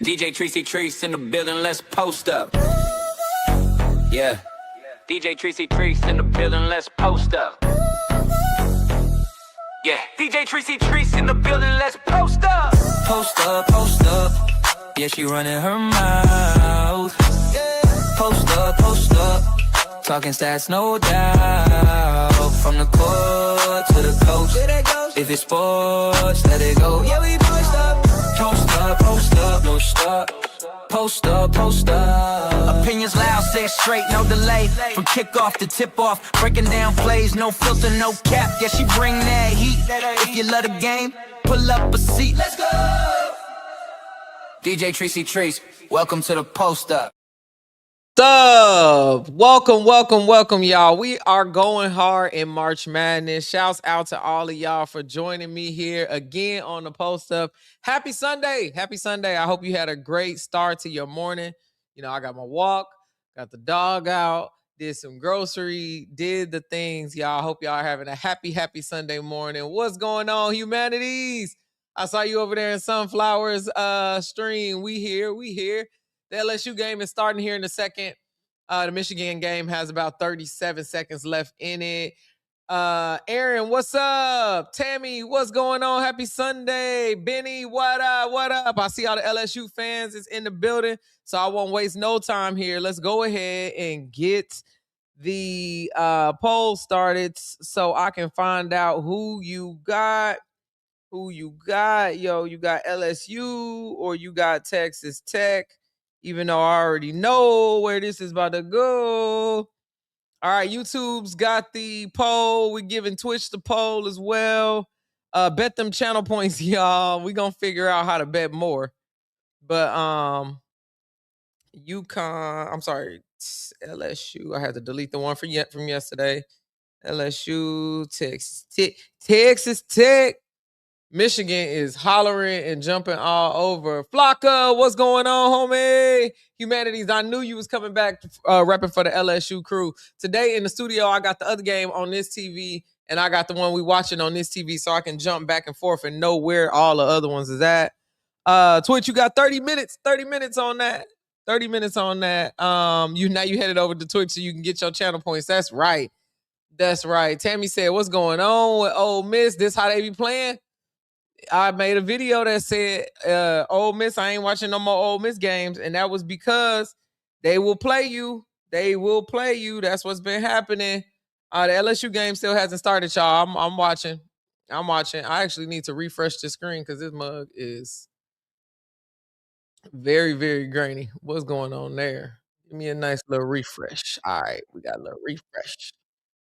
DJ Trice in the building, let's post up. Yeah. DJ Trice in the building, let's post up. Yeah. DJ Trice in the building, let's post up. Post up, post up. Yeah, she running her mouth. Post up, post up. Talking stats, no doubt. From the court to the coast. If it's sports, let it go. Yeah, we post up. Post up, post up, no stop. Post up, post up. Opinions loud, say it straight, no delay. From kickoff to tip off, breaking down plays, no filter, no cap. Yeah, she bring that heat. If you love the game, pull up a seat. Let's go. DJ Trice, welcome to the post up. Welcome, y'all. We are going hard in March Madness. Shouts out to all of y'all for joining me here again on the post up. Happy Sunday. I hope you had a great start to your morning. You know, I got my walk, got the dog out, did some grocery, did the things, y'all. I hope y'all are having a happy Sunday morning. What's going on, humanities? I saw you over there in Sunflowers stream. We here. The LSU game is starting here in a second. The Michigan game has about 37 seconds left in it. Aaron, what's up? Tammy, what's going on? Happy Sunday. Benny, what up? I see all the LSU fans is in the building, so I won't waste no time here. Let's go ahead and get the poll started so I can find out who you got. Yo, you got LSU or you got Texas Tech. Even though I already know where this is about to go. All right, YouTube's got the poll. We're giving Twitch the poll as well. Bet them channel points, y'all. We're going to figure out how to bet more. But LSU. I had to delete the one from yesterday. LSU, Texas Tech. Michigan is hollering and jumping all over. Flocka, what's going on, homie? Humanities, I knew you was coming back repping for the LSU crew. Today in the studio, I got the other game on this TV, and I got the one we watching on this TV, so I can jump back and forth and know where all the other ones is at. Twitch, you got 30 minutes on that. 30 minutes on that. You headed over to Twitch so you can get your channel points. That's right. Tammy said, what's going on with Ole Miss? This how they be playing? I made a video that said, Ole Miss, I ain't watching no more Ole Miss games. And that was because they will play you. That's what's been happening. The LSU game still hasn't started, y'all. I'm watching. I actually need to refresh the screen because this mug is very, very grainy. What's going on there? Give me a nice little refresh. All right, we got a little refresh.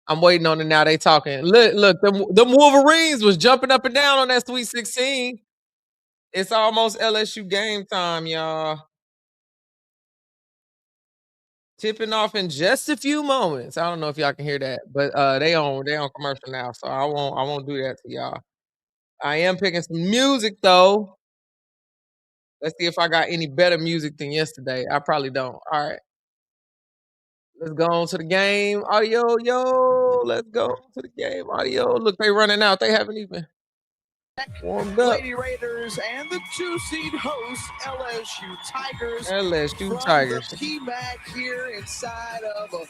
I'm waiting on it now. They talking. Look, them Wolverines was jumping up and down on that Sweet 16. It's almost LSU game time, y'all. Tipping off in just a few moments. I don't know if y'all can hear that, but they on commercial now, so I won't do that to y'all. I am picking some music though. Let's see if I got any better music than yesterday. I probably don't. All right. Let's go on to the game audio, yo. Let's go to the game audio. Look, they running out. They haven't even warmed up. Lady Raiders and the 2-seed host LSU Tigers. LSU Tigers. The PMAC here inside of a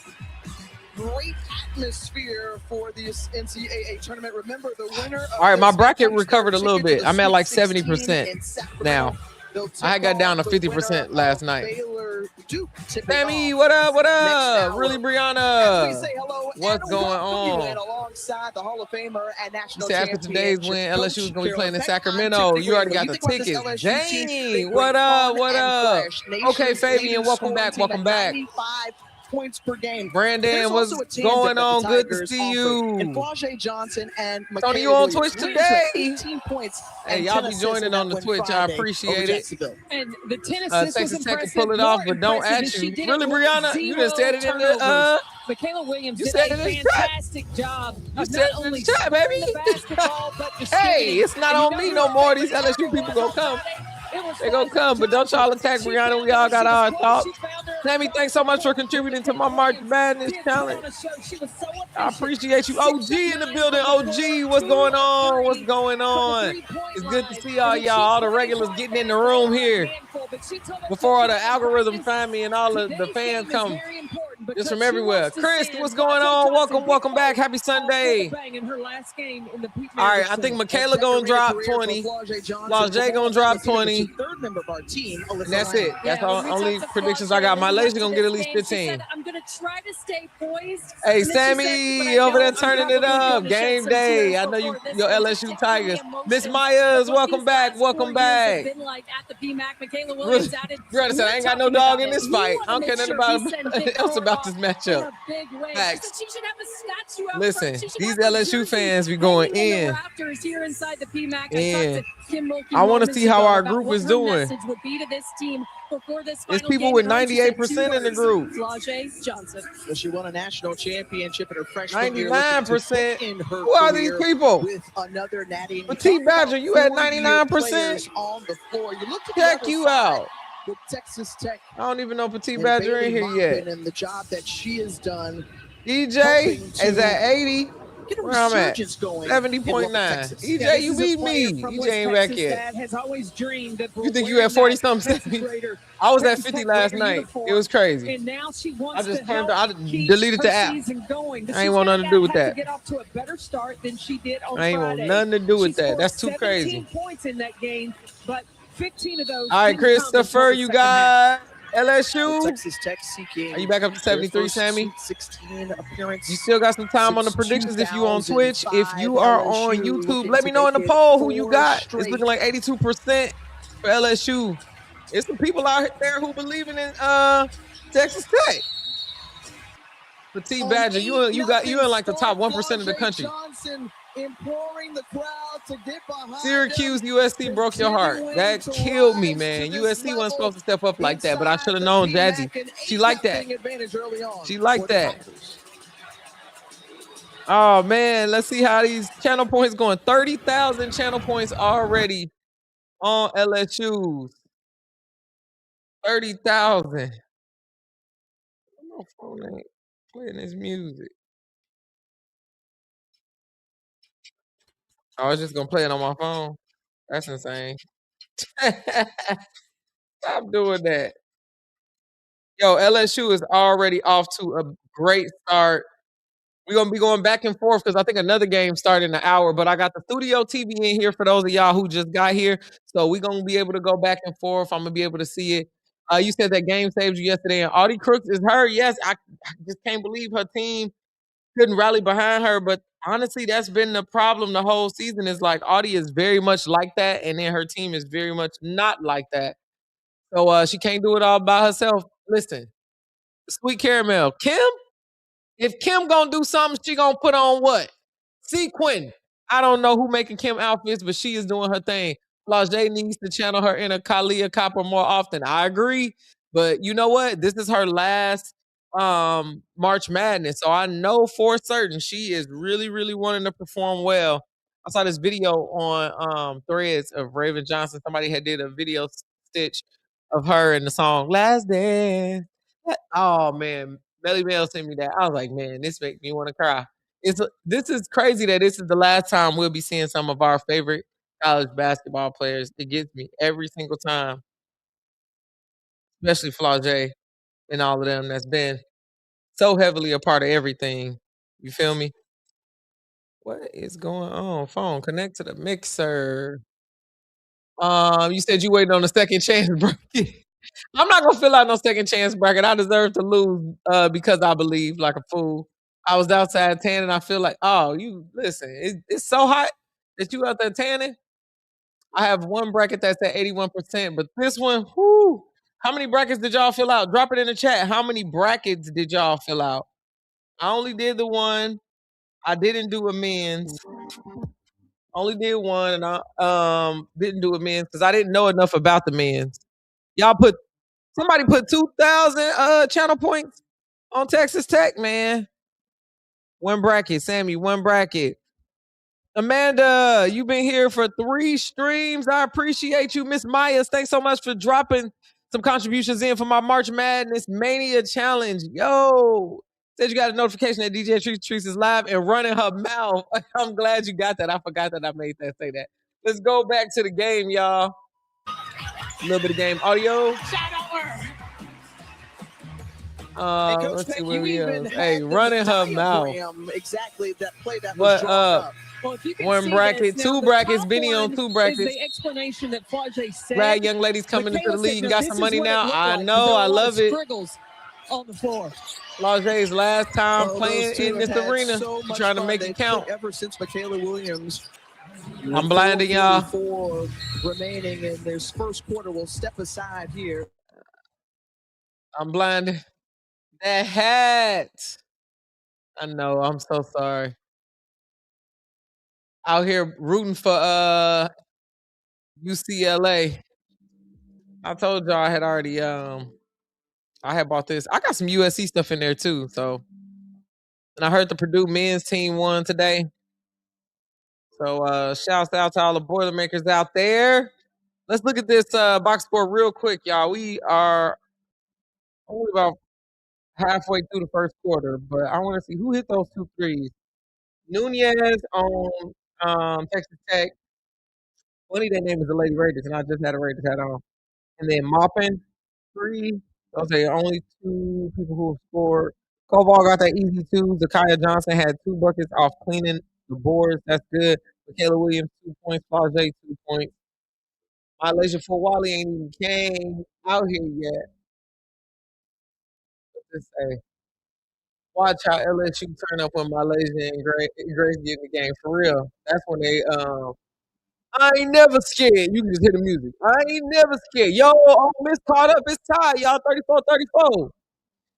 great atmosphere for this NCAA tournament. Remember the winner of all right, my bracket recovered a little bit. I'm at like 70% now. I got down to 50% last night. Baylor, Duke, Sammy, what up? Really, Brianna? What's going on? Alongside the Hall of Famer and national after today's win, LSU is going to be playing in Sacramento. You already got the tickets. Dang, what up? Okay, Fabian, welcome back. 95 points per game. Brandon, what's going on? Good to see you. And Flau'jae Johnson and Tony, you on Twitch today? 18 points. Hey, y'all be joining on the Twitch. I appreciate it. And the 10 Texas Tech can pull it off, but don't ask you. Really, Brianna? You just said it in the Michaela Williams you did said a it in fantastic job. You said it in the chat, baby. But hey, it's not on me no more. These LSU people gonna come. They gonna come, but don't y'all attack Brianna. We all got our thoughts. Sammy, thanks so much for contributing to my March Madness challenge. I appreciate you. OG in the building. OG, what's going on? What's going on? It's good to see all y'all. All the regulars getting in the room here. Before all the algorithm find me and all the fans come. Just from everywhere. Chris, what's going on? Welcome back. Happy Sunday. All right, I think Michaela gonna drop 20. Flau'jae gonna drop 20. And that's it. That's all only predictions I got. My lazy gonna get at least 15. I'm gonna try to stay poised. Hey, Sammy, over there turning it up. Game day. I know your LSU Tigers. Miss Myers, welcome back. Welcome back. Greta said, I ain't got no dog in this fight. I don't care nothing else about this matchup. Facts. Listen, these LSU fans be going in. I want to see how our group is doing. There's people with 98% in the group. She won a national championship in her freshman year. 99%. Who are these people? With another natty. Petite Badger, you had 99%. On the floor. You look Check you out. With Texas Tech. I don't even know Petite Badger in here yet. And the job that she has done. EJ is at 80. Where I'm at? 70.9. EJ, you beat me. EJ ain't back yet. Has always dreamed that You think you had 40 something? I was at 50 last night. It was crazy. And now she wants I deleted the app. I ain't want nothing to do with that. Get off to a better start than she did on I ain't want Friday. nothing to do with She that. That's too scored crazy. 17 points in that game, but 15 of those. All right, Christopher, you got LSU. Texas Tech seeking. Are you back up to 73, Sammy? 16 appearance. You still got some time on the predictions if you on Twitch. If you are on YouTube, let me know in the poll who you got. It's looking like 82% for LSU. It's some people out there who believing in Texas Tech. Petite Badger, you in like the top 1% of the country. Imploring the crowd to get behind. Syracuse, USC broke your heart. That killed me, man. USC wasn't supposed to step up like that, but I should have known Jazzy. She liked that. She liked that. Oh, man. Let's see how these channel points going. 30,000 channel points already on LSU. 30,000. My phone ain't playing this music. I was just gonna play it on my phone. That's insane. Stop doing that. Yo, LSU is already off to a great start. We're gonna be going back and forth because I think another game started in an hour, but I got the studio TV in here for those of y'all who just got here. So we're gonna be able to go back and forth. I'm gonna be able to see it. You said that game saved you yesterday, and Audie Crooks is her. Yes, I just can't believe her team couldn't rally behind her, but honestly, that's been the problem the whole season. Is like Audie is very much like that, and then her team is very much not like that. So she can't do it all by herself. Listen, Sweet Caramel, Kim. If Kim gonna do something, she gonna put on what? Sequin. I don't know who making Kim outfits, but she is doing her thing. Flau'jae needs to channel her inner Kalia Copper more often. I agree, but you know what? This is her last March Madness, so I know for certain she is really, really wanting to perform well. I saw this video on Threads of Raven Johnson. Somebody had did a video stitch of her in the song "Last Dance." Oh man, Melly Mel sent me that. I was like, man, this makes me want to cry. This is crazy that this is the last time we'll be seeing some of our favorite college basketball players. It gets me every single time, especially Flau'jae and all of them that's been so heavily a part of everything. You feel me? What is going on? Phone, connect to the mixer. You said you waiting on a second chance bracket. I'm not gonna fill out no second chance bracket. I deserve to lose because I believe like a fool. I was outside tanning. I feel like, oh, you listen, it's so hot that you out there tanning. I have one bracket that's at 81%, but this one, whoo. How many brackets did y'all fill out? Drop it in the chat. How many brackets did y'all fill out? I only did the one. I didn't do a men's. Only did one, and I didn't do a men's because I didn't know enough about the men's. Somebody put 2,000 channel points on Texas Tech, man. One bracket, Sammy, one bracket. Amanda, you've been here for 3 streams. I appreciate you. Miss Myers, thanks so much for dropping some contributions in for my March Madness Mania Challenge. Yo, said you got a notification that DJ Trice is live and running her mouth. I'm glad you got that. I forgot that I made that say that. Let's go back to the game, y'all. A little bit of game audio. Let's see where we is. Hey, running her mouth. Exactly that play that What was drawn up. Well, if you can One see bracket, this, two now, the brackets, top Benny on one two is brackets. the explanation that Flau'jae said. Rag young ladies coming into the Michaela league said, and "No, got this some is money what it now. looked I like." know, There were I a lot love of it. scriggles on the floor. Flau'jae's last time playing Those two in this have had arena. so She's much trying to fun. make They've it count. put ever since Michaela Williams. I'm blinding y'all. 4:44 remaining in this first quarter. We'll step aside here. I'm blinded. That hat. I know. I'm so sorry. Out here rooting for UCLA. I told y'all I had already I had bought this. I got some USC stuff in there too. So, and I heard the Purdue men's team won today. So shouts out to all the Boilermakers out there. Let's look at this box score real quick, y'all. We are only about halfway through the first quarter, but I want to see who hit those 2 threes. Nunez on Texas Tech. Funny that name is the Lady Raiders, and I just had a Raiders hat on. And then Maupin, 3. Those are the only 2 people who have scored. Koval got that easy 2. Zakiya Johnson had 2 buckets off cleaning the boards. That's good. Michaela Williams, 2 points. Flau'jae, 2 points. Malaysia for Wally ain't even came out here yet. Let's just say, watch how LSU turn up when Malaysia and Grace get in the game for real. That's when they I ain't never scared. You can just hear the music. I ain't never scared. Yo, Ole Miss caught up. It's tied, y'all. 34-34.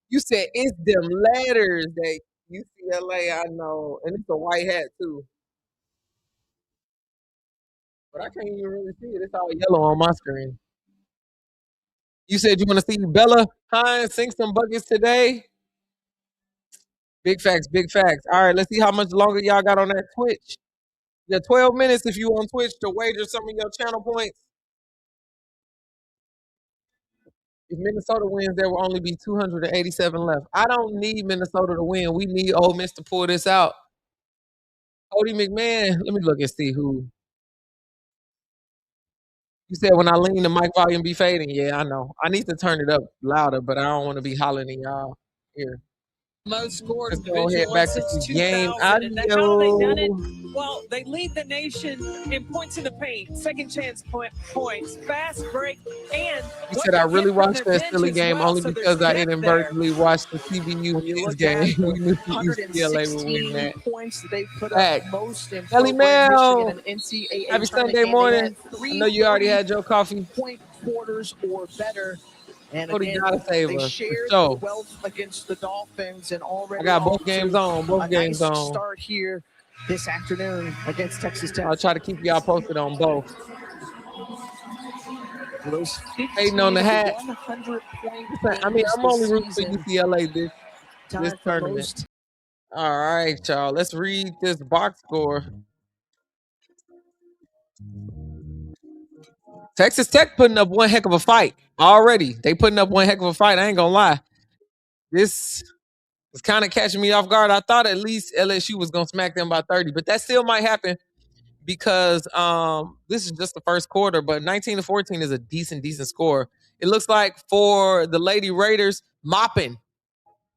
You said it's them letters that UCLA, I know. And it's a white hat, too. But I can't even really see it. It's all yellow on my screen. You said you want to see Bella Hines sink some buckets today? Big facts, big facts. All right, let's see how much longer y'all got on that Twitch. You got 12 minutes if you on Twitch to wager some of your channel points. If Minnesota wins, there will only be 287 left. I don't need Minnesota to win. We need Ole Miss to pull this out. Cody McMahon, let me look and see who. You said when I lean, the mic volume be fading. Yeah, I know. I need to turn it up louder, but I don't want to be hollering in y'all ear. Most scores Let's go head individual back to since the game. 2000. And how have they done it? Audio. Well, they lead the nation in points in the paint, second chance points, fast break, and You said I really watched that Philly game only because I inadvertently watched the TBU When you men's look game. at the We knew UCLA would win 116 that. points that they put Back. up most in Ellie program history in Mel. an NCAA Happy tournament Sunday game. They morning. had I 3 know you already had your coffee. point quarters or better. And Cody again, gotta save they us. For shared sure. the wealth against the Dolphins and already I got both off games to on. Both a games nice on. start here this afternoon against Texas Tech. I'll try to keep y'all posted on both. Those Hating on the hat. 100-point I mean, I'm only rooting for season. UCLA this tournament. All right, y'all. Let's read this box score. Texas Tech putting up one heck of a fight already. They putting up one heck of a fight. I ain't gonna lie. This is kind of catching me off guard. I thought at least LSU was gonna smack them by 30, but that still might happen because this is just the first quarter. But 19-14 is a decent score. It looks like for the Lady Raiders, mopping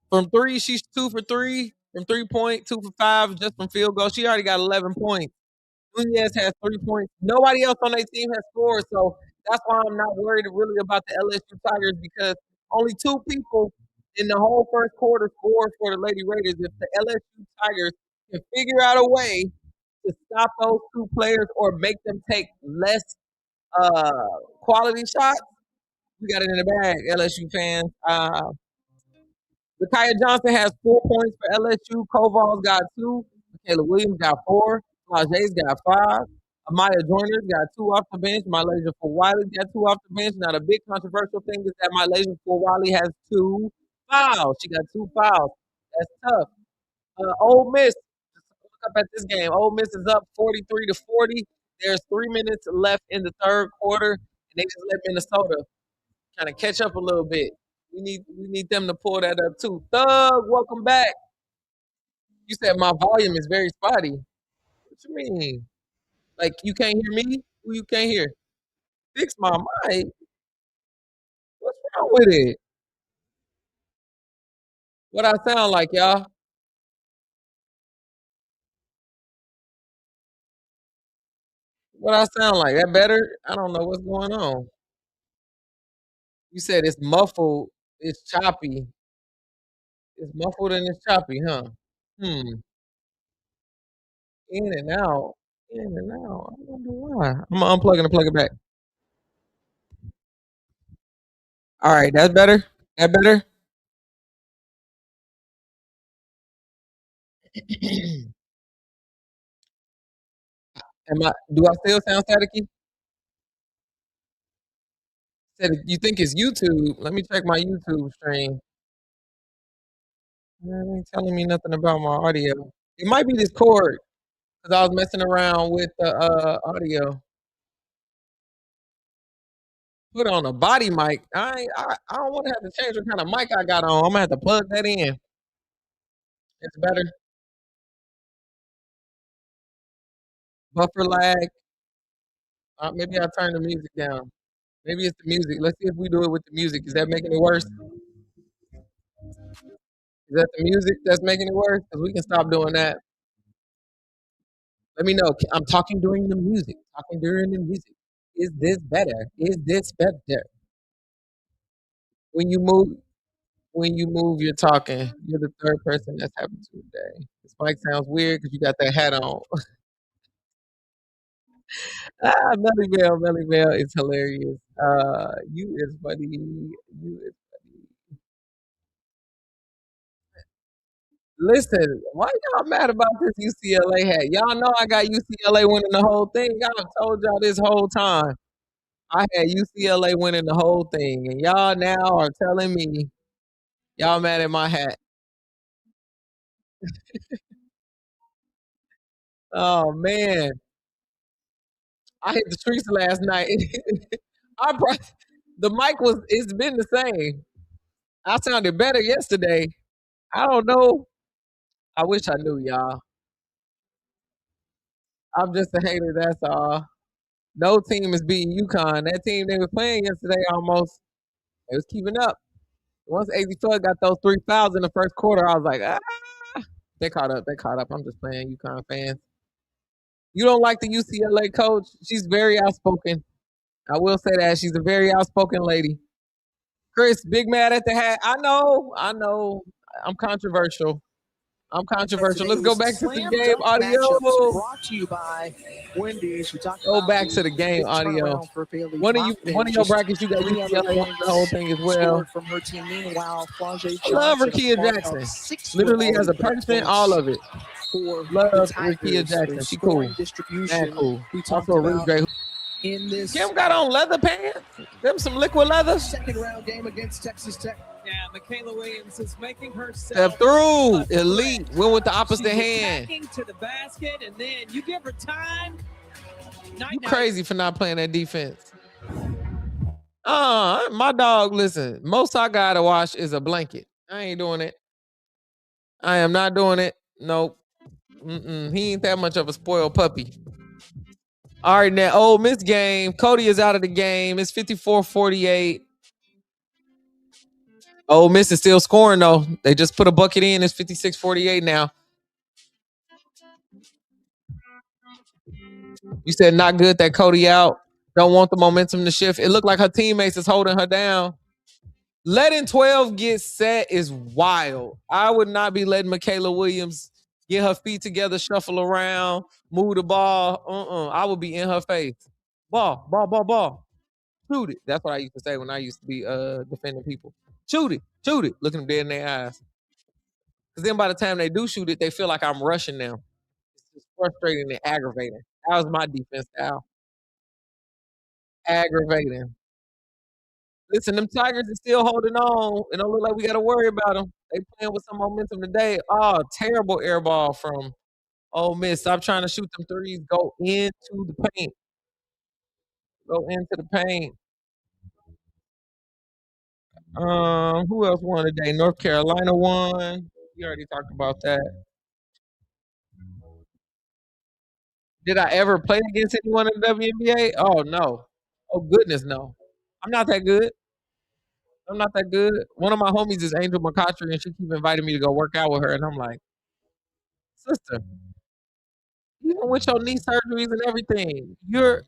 from 3. She's 2 for 3 from 3-point, 2 for 5 just from field goal. She already got 11 points. Nunez has 3 points. Nobody else on their team has scored, so that's why I'm not worried really about the LSU Tigers because only 2 people in the whole first quarter scored for the Lady Raiders. If the LSU Tigers can figure out a way to stop those 2 players or make them take less quality shots, we got it in the bag, LSU fans. Zakiya Johnson has 4 points for LSU. Koval's got 2. Michaela Williams got 4. Flau'jae's got 5. Amaya Joyner's got 2 off the bench. Malaysia for Wiley got 2 off the bench. Now, the big controversial thing is that Malaysia for Wiley has 2 fouls. She got 2 fouls. That's tough. Ole Miss, look up at this game. Ole Miss is up 43-40. There's 3 minutes left in the third quarter, and they just let Minnesota kind of catch up a little bit. We need them to pull that up too. Thug, welcome back. You said my volume is very spotty. What you mean? Like you can't hear me? Who you can't hear? Fix my mic. What's wrong with it? What I sound like, y'all? What I sound like? That better? I don't know what's going on. You said it's muffled. It's choppy. It's muffled and it's choppy, huh? Hmm. In and out. In and out. I wonder why. I'm gonna unplug it and plug it back. All right, that's better. That better. Am I? Do I still sound staticky? Said you think it's YouTube? Let me check my YouTube stream. It ain't telling me nothing about my audio. It might be this cord because I was messing around with the audio. Put on a body mic. I don't want to have to change what kind of mic I got on. I'm gonna have to plug that in. It's better. Buffer lag. Maybe I'll turn the music down. Maybe it's the music. Let's see if we do it with the music. Is that making it worse? Is that the music that's making it worse? Because we can stop doing that. Let me know. I'm talking during the music. Talking during the music. Is this better? Is this better? When you move, when you move, you're talking. You're the third person that's happened to today. This mic sounds weird because you got that hat on. Melly Bell is hilarious. You is funny. You is funny. Listen, why y'all mad about this UCLA hat? Y'all know I got UCLA winning the whole thing. I've told y'all this whole time. I had UCLA winning the whole thing, and y'all now are telling me y'all mad at my hat. Oh man, I hit the streets last night. I brought, the mic was. It's been the same. I sounded better yesterday. I don't know. I wish I knew y'all. I'm just a hater. That's all. No team is beating UConn. That team they were playing yesterday almost. They was keeping up. Once AZ Flood got those 3 fouls in the first quarter, I was like, ah. They caught up. They caught up. I'm just playing UConn fans. You don't like the UCLA coach? She's very outspoken. I will say that she's a very outspoken lady. Chris, big mad at the hat. I know. I know. I'm controversial. I'm controversial. Let's go back to the game audio. Brought to you by Wendy's. We talked Go about back to the game audio. for Baylor. One of your brackets, you got UCLA winning the whole thing as well. From her team. Meanwhile, I love Rickea Jackson. Literally as a person, all of it. Love Rickea Jackson. She cool. Man, cool. Also a really great. In this Kim got on leather pants. Them some liquid leather. second round game against Texas Tech. Yeah, Michaela Williams is making herself Step through. Elite. Went with the opposite She's hand. attacking to the basket, and then you give her time. You crazy for not playing that defense. My dog, listen, most I gotta wash is a blanket. I ain't doing it. I am not doing it. Nope. He ain't that much of a spoiled puppy. All right, now, Ole Miss game. Cody is out of the game. It's 54-48. Ole Miss is still scoring, though. They just put a bucket in. It's 56-48 now. You said not good that Cody out. Don't want the momentum to shift. It looked like her teammates is holding her down. Letting 12 get set is wild. I would not be letting Michaela Williams get her feet together, shuffle around, move the ball. I would be in her face. Ball. Shoot it. That's what I used to say when I used to be defending people. Shoot it. Looking them dead in their eyes. Because then by the time they do shoot it, they feel like I'm rushing them. It's just frustrating and aggravating. That was my defense style. Aggravating. Listen, them Tigers are still holding on. It don't look like we got to worry about them. They playing with some momentum today. Oh, terrible air ball from Ole Miss. Stop trying to shoot them threes. Go into the paint. Go into the paint. Who else won today? North Carolina won. We already talked about that. Did I ever play against anyone in the WNBA? Oh no. Oh goodness, no. I'm not that good. I'm not that good. One of my homies is Angel McCottry, and she keep inviting me to go work out with her, and I'm like, sister, even with your knee surgeries and everything, you're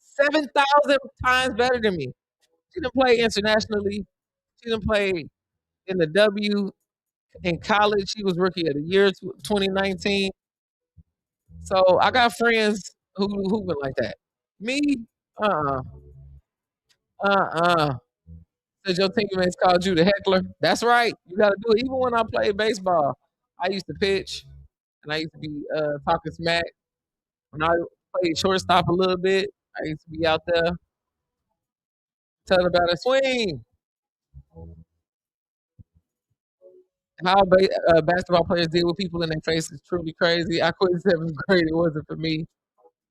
7,000 times better than me. She didn't play internationally. She didn't play in the W in college. She was rookie of the year 2019. So I got friends who been like that. Me, uh, uh. Said your teammates called you the heckler. That's right. You got to do it. Even when I played baseball, I used to pitch and I used to be talking smack. When I played shortstop a little bit, I used to be out there telling about a swing. How basketball players deal with people in their face is truly crazy. I quit in seventh grade. It wasn't for me.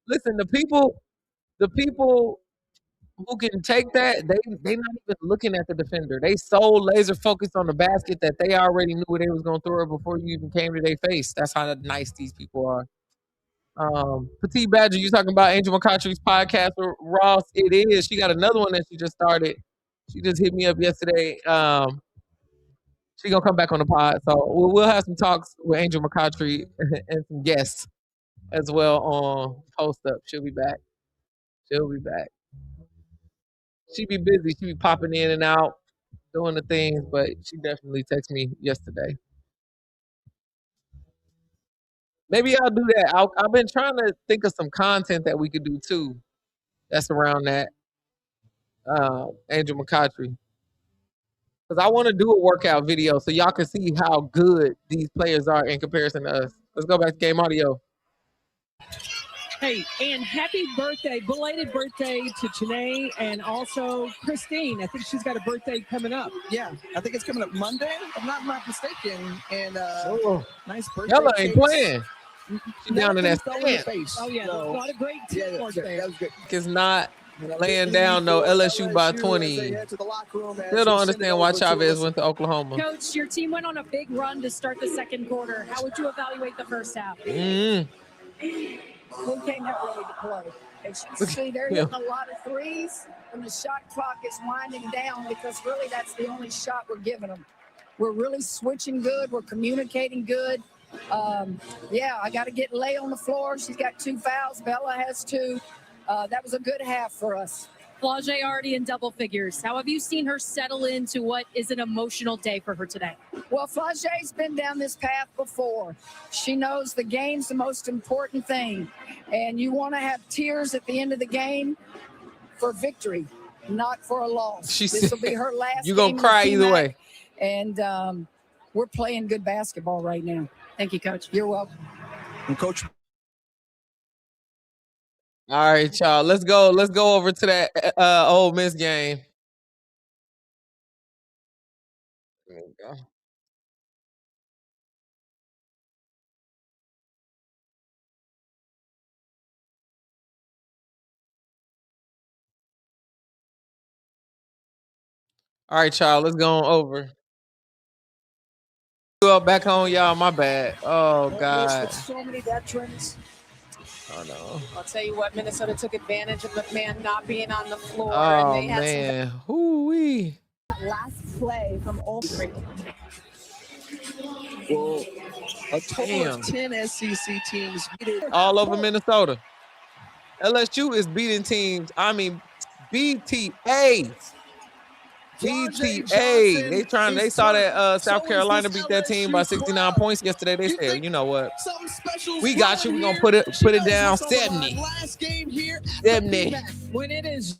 Listen, the people who can take that, they not even looking at the defender. They so laser focused on the basket that they already knew where they was gonna throw it before you even came to their face. That's how nice these people are. Petite Badger, you talking about Angel McCottry's podcast with Ross? It is. She got another one that she just started. She just hit me up yesterday. She gonna come back on the pod, so we'll have some talks with Angel McCottry and some guests as well on Post Up. She'll be back. She'll be back. She be busy. She be popping in and out, doing the things, but she definitely texted me yesterday. Maybe I'll do that. I've been trying to think of some content that we could do too. That's around that Angel McCottry, because I want to do a workout video so y'all can see how good these players are in comparison to us. Let's go back to game audio. Hey, and happy birthday, belated birthday to Janae and also Christine. I think she's got a birthday coming up. Yeah, I think it's coming up Monday, if I'm not mistaken. And nice birthday. Y'all ain't cakes. playing. She down in that Nothing fell in the stand. face. Oh, yeah, So, a lot of great yeah, teamwork that there. was good. It's not laying down no LSU by 20. Still don't understand why Chavez went to Oklahoma. Coach, your team went on a big run to start the second quarter. How would you evaluate the first half? Mm-hmm. We came out ready to play. As you see, they're hitting a lot of threes, and the shot clock is winding down because really that's the only shot we're giving them. We're really switching good. We're communicating good. I got to get Lay on the floor. She's got 2 fouls. Bella has 2. That was a good half for us. Flage already in double figures. How have you seen her settle into what is an emotional day for her today? Well, Flage's been down this path before. She knows the game's the most important thing. And you want to have tears at the end of the game for victory, not for a loss. This will be her last You gonna game cry with either PMAC, way. And we're playing good basketball right now. Thank you, Coach. You're welcome. And Coach. All right, y'all. Let's go over to that Ole Miss game. There we go. All right, y'all. Let's go on over. Back on, y'all. My bad. Oh God. With so many veterans. Oh no. I'll tell you what, Minnesota took advantage of the man not being on the floor. Oh and they had man. Hoo-wee. Last play from Ole Miss. Well, a total Damn. of 10 SEC teams beat it. All over Minnesota. LSU is beating teams. I mean, BTA. BTA. They saw that South Carolina beat that team by 69 points yesterday. They said, you know what? We got you. We're gonna put it down. 70. Last game here. 70. When it is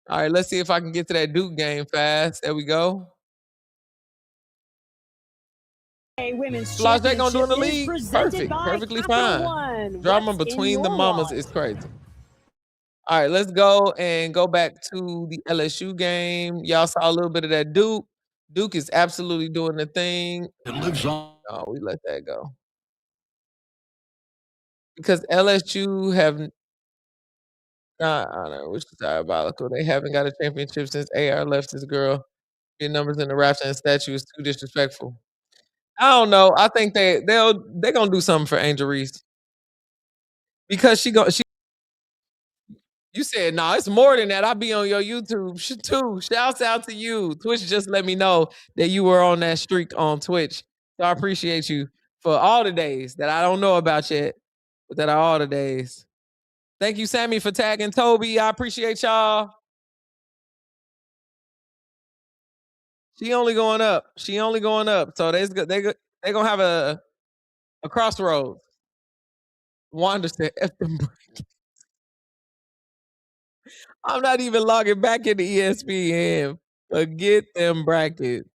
All right, let's see if I can get to that Duke game fast. There we go. a women's Flage they gonna do in the championship is league? presented Perfect. by Perfectly Capital fine. One. Drama What's in between the your mamas wallet? is crazy. All right, let's go back to the LSU game. Y'all saw a little bit of that Duke. Duke is absolutely doing the thing. It lives on. Oh, we let that go. Because LSU have I don't know, which is diabolical. They haven't got a championship since AR left this girl. Your numbers in the rafters and statue is too disrespectful. I don't know. I think they're gonna do something for Angel Reese because she. You said no, it's more than that. I'll be on your YouTube too. Shouts out to you. Twitch just let me know that you were on that streak on Twitch. So I appreciate you for all the days that I don't know about yet, but that are all the days. Thank you, Sammy, for tagging Toby. I appreciate y'all. She only going up. She only going up. So they gonna have a crossroads. Wanda said, F them brackets. I'm not even logging back into ESPN. Forget them brackets.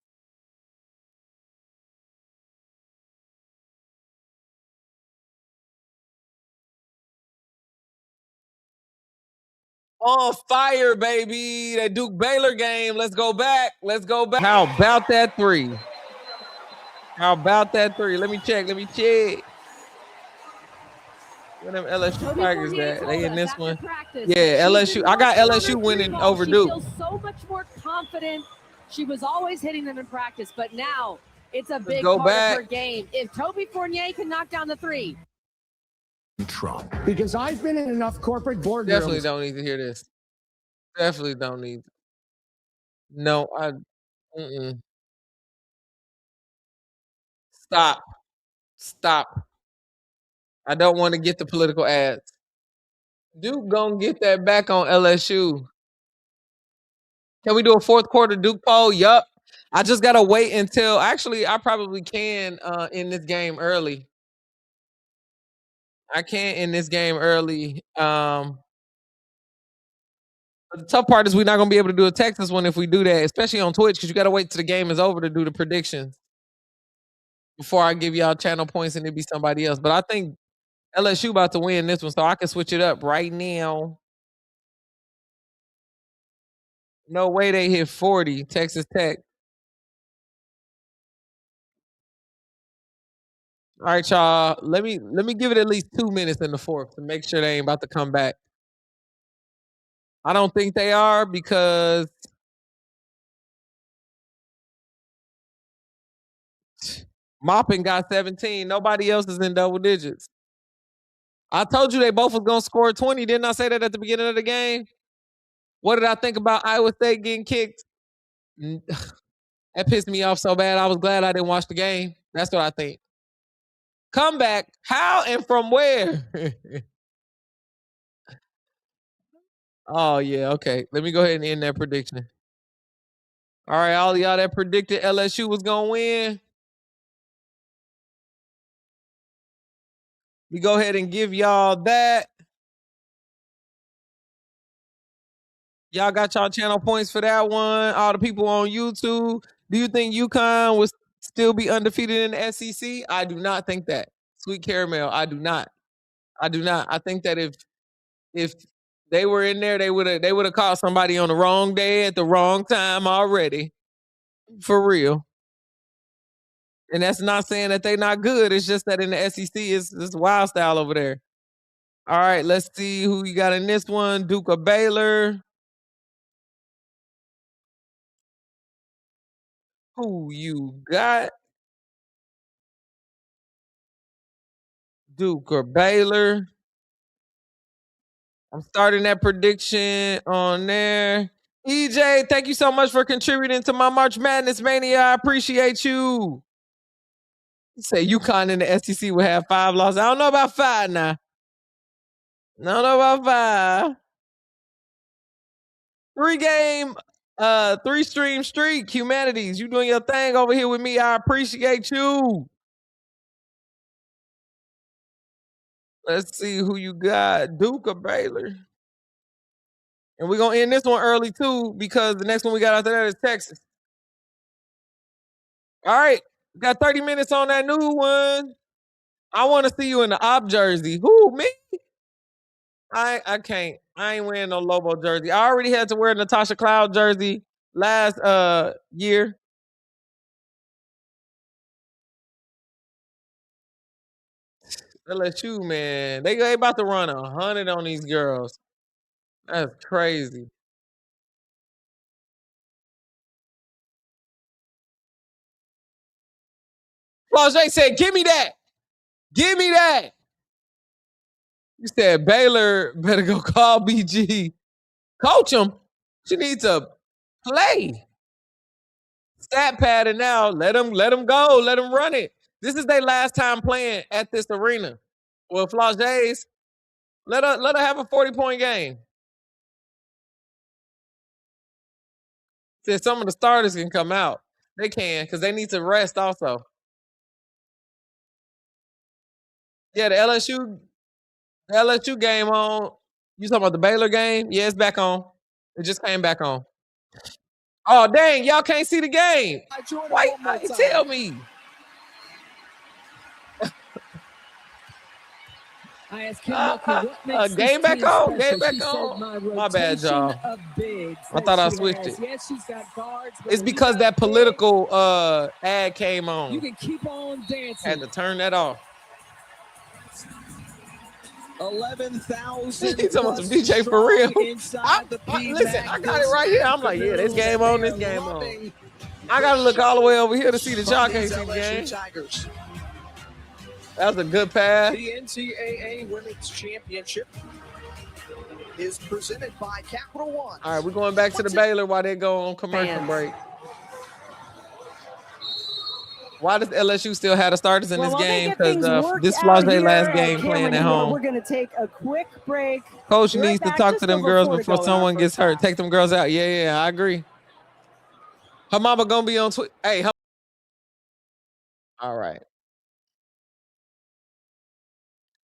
On fire, baby. That Duke Baylor game. Let's go back. Let's go back. How about that three? How about that three? Let me check. Let me check. Where them LSU Tigers at? They in this one? Yeah, LSU. I got LSU winning over Duke. She feels so much more confident. She was always hitting them in practice, but now it's a big part of her game. If Toby Fournier can knock down the three. Trump. Because I've been in enough corporate boardrooms. Definitely don't need to hear this. Definitely don't need. No, Stop. Stop. I don't want to get the political ads. Duke gonna get that back on LSU. Can we do a fourth quarter Duke poll? Yup. I just gotta wait until. Actually, I probably can in this game early. I can in this game early. But the tough part is we're not gonna be able to do a Texas one if we do that, especially on Twitch, because you gotta wait till the game is over to do the predictions before I give y'all channel points and it be somebody else. But I think LSU about to win this one, so I can switch it up right now. No way they hit 40, Texas Tech. All right, y'all. Let me give it at least 2 minutes in the fourth to make sure they ain't about to come back. I don't think they are because Moppin got 17. Nobody else is in double digits. I told you they both was gonna score 20. Didn't I say that at the beginning of the game? What did I think about Iowa State getting kicked? That pissed me off so bad. I was glad I didn't watch the game. That's what I think. Comeback. How and from where? Oh, yeah. Okay. Let me go ahead and end that prediction. All right, all of y'all that predicted LSU was going to win. We go ahead and give y'all that. Y'all got y'all channel points for that one. All the people on YouTube. Do you think UConn would still be undefeated in the SEC? I do not think that. Sweet caramel, I do not. I do not. I think that if they were in there, they would have caught somebody on the wrong day at the wrong time already. For real. And that's not saying that they're not good. It's just that in the SEC, it's wild style over there. All right, let's see who you got in this one. Duke or Baylor. Who you got? Duke or Baylor. I'm starting that prediction on there. EJ, thank you so much for contributing to my March Madness Mania. I appreciate you. You say UConn in the SEC will have 5 losses. I don't know about 5 now. I don't know about 5. 3-game, 3-stream streak. Humanities, you doing your thing over here with me. I appreciate you. Let's see who you got. Duke or Baylor. And we're going to end this one early, too, because the next one we got after that is Texas. All right. We got 30 minutes on that new one. I want to see you in the op jersey. Who, me? I can't. I ain't wearing no Lobo jersey. I already had to wear Natasha Cloud jersey last year. LSU, man. They about to run 100 on these girls. That's crazy. Flau'jae said, give me that. Give me that. You said Baylor better go call BG. Coach him. She needs to play. Stat pattern now. Let them go. Let them run it. This is their last time playing at this arena. Well, Flau'jae's, let her have a 40-point game. Said some of the starters can come out. They can, because they need to rest also. Yeah, the LSU game on. You talking about the Baylor game? Yeah, it's back on. It just came back on. Oh, dang, y'all can't see the game. Why you tell me? I asked Kim Lucky, what makes game back on. Game back she on. My bad, y'all. I thought I switched it. Yes, she's got guards. It's because that political ad came on. You can keep on dancing. Had to turn that off. 11,000. He's talking some DJ for real. Listen, I got it right here. I'm like, yeah, this game on, this game on. I got to look all the way over here to see that y'all can't see the game. Tigers. That was a good pass. The NCAA Women's Championship is presented by Capital One. All right, we're going back to the Baylor while they go on commercial break. Why does LSU still have the starters in this game? Because this Flau'jae last game playing at home. We're going to take a quick break. Coach needs to talk to them girls before someone gets hurt. Take them girls out. Yeah, I agree. Her mama going to be on Twitter. Hey, all right.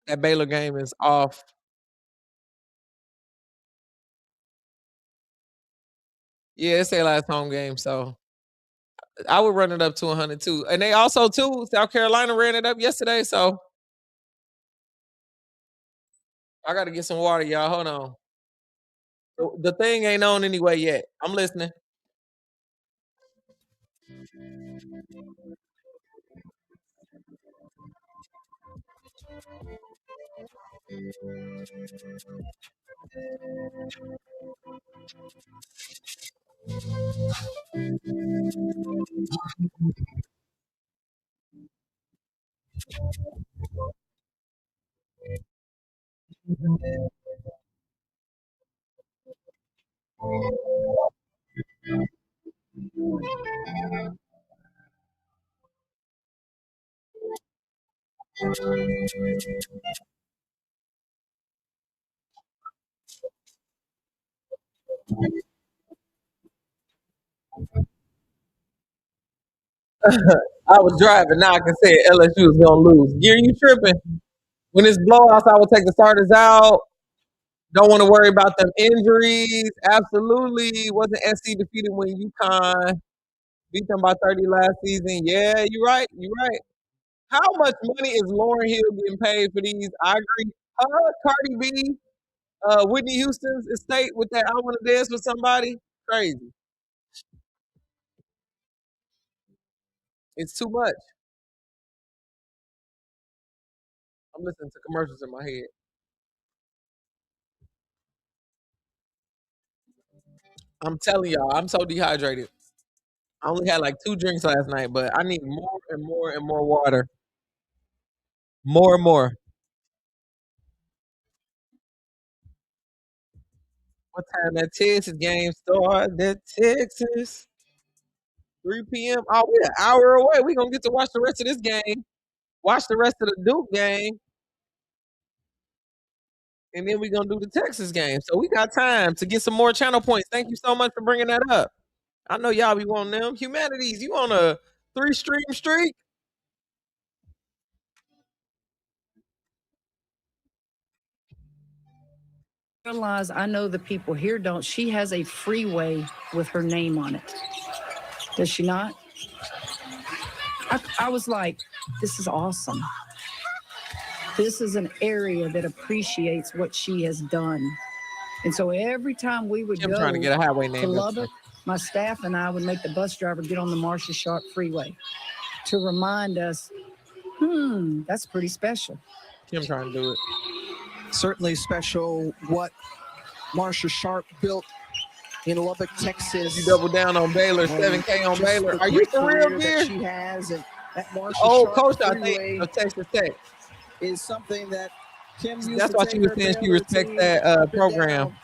That Baylor game is off. Yeah, it's their last home game, so I would run it up to 102. And they also, too, South Carolina ran it up yesterday, so I got to get some water, y'all. Hold on. The thing ain't on anyway yet. I'm listening. I was driving. Now I can say LSU is going to lose. Gear, you tripping. When it's blowouts, I will take the starters out. Don't want to worry about them injuries. Absolutely. Wasn't SC defeated when UConn beat them by 30 last season? Yeah, you're right. You're right. How much money is Lauryn Hill getting paid for these? I agree. Cardi B, Whitney Houston's estate with that I Want to Dance with Somebody. Crazy. It's too much. I'm listening to commercials in my head. I'm telling y'all, I'm so dehydrated. I only had like 2 drinks last night, but I need more and more and more water. More and more. What time that Texas game start? That Texas. 3 p.m. Oh, we're an hour away. We're going to get to watch the rest of this game. Watch the rest of the Duke game. And then we're going to do the Texas game. So we got time to get some more channel points. Thank you so much for bringing that up. I know y'all be wanting them. Humanities, you on a 3-stream streak? Realize I know the people here don't. She has a freeway with her name on it. Does she not? I was like, this is awesome. This is an area that appreciates what she has done. And so every time we would go trying to get a highway name to Lubbock, my staff and I would make the bus driver get on the Marcia Sharp Freeway to remind us, that's pretty special. Kim trying to do it. Certainly special what Marcia Sharp built in Lubbock, Texas. You double down on Baylor, 7K on Baylor. Are you for real, Gear? She has, and At Marcia Oh, Sharp coach, I Freeway think of Texas Tech. is something that Kim used That's to why take she was her saying she Baylor respects team that up and program. down.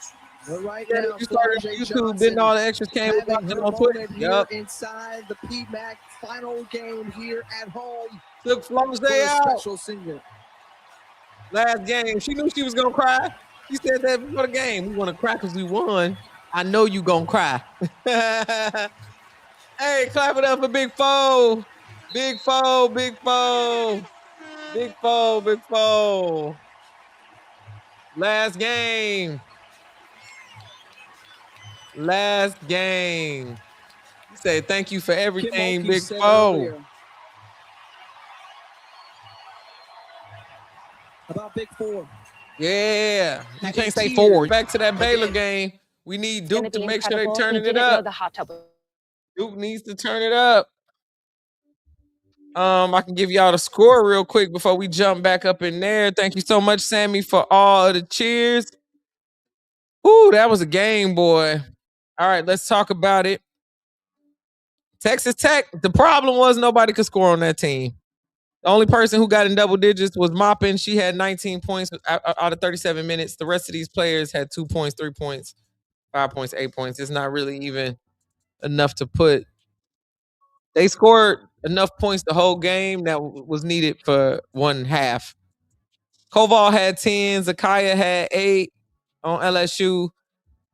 But right Yeah, now, you started on Flau'jae YouTube, Johnson didn't all the extras came having about her on Twitter. moment here inside the PMAC final game here at home. Took For Flau'jae a out. special senior. Last game, she knew she was gonna cry. She said that before the game. We want to cry because we won. I know you gonna cry. Hey, clap it up for Big Foe. Big Foe, Big Foe. Big Foe, Big Foe. Last game. Last game. You say thank you for everything, Big Foe. About Big Four. Yeah. You can't say forward. Back to that Baylor game. We need Duke to make sure they're turning it up. Duke needs to turn it up. I can give y'all the score real quick before we jump back up in there. Thank you so much, Sammy, for all of the cheers. Ooh, that was a game, boy. All right, let's talk about it. Texas Tech, the problem was nobody could score on that team. The only person who got in double digits was Moppin. She had 19 points out of 37 minutes. The rest of these players had 2 points, 3 points, 5 points, 8 points. It's not really even enough to put. They scored enough points the whole game that was needed for one half. Koval had 10. Zakaya had 8 on LSU.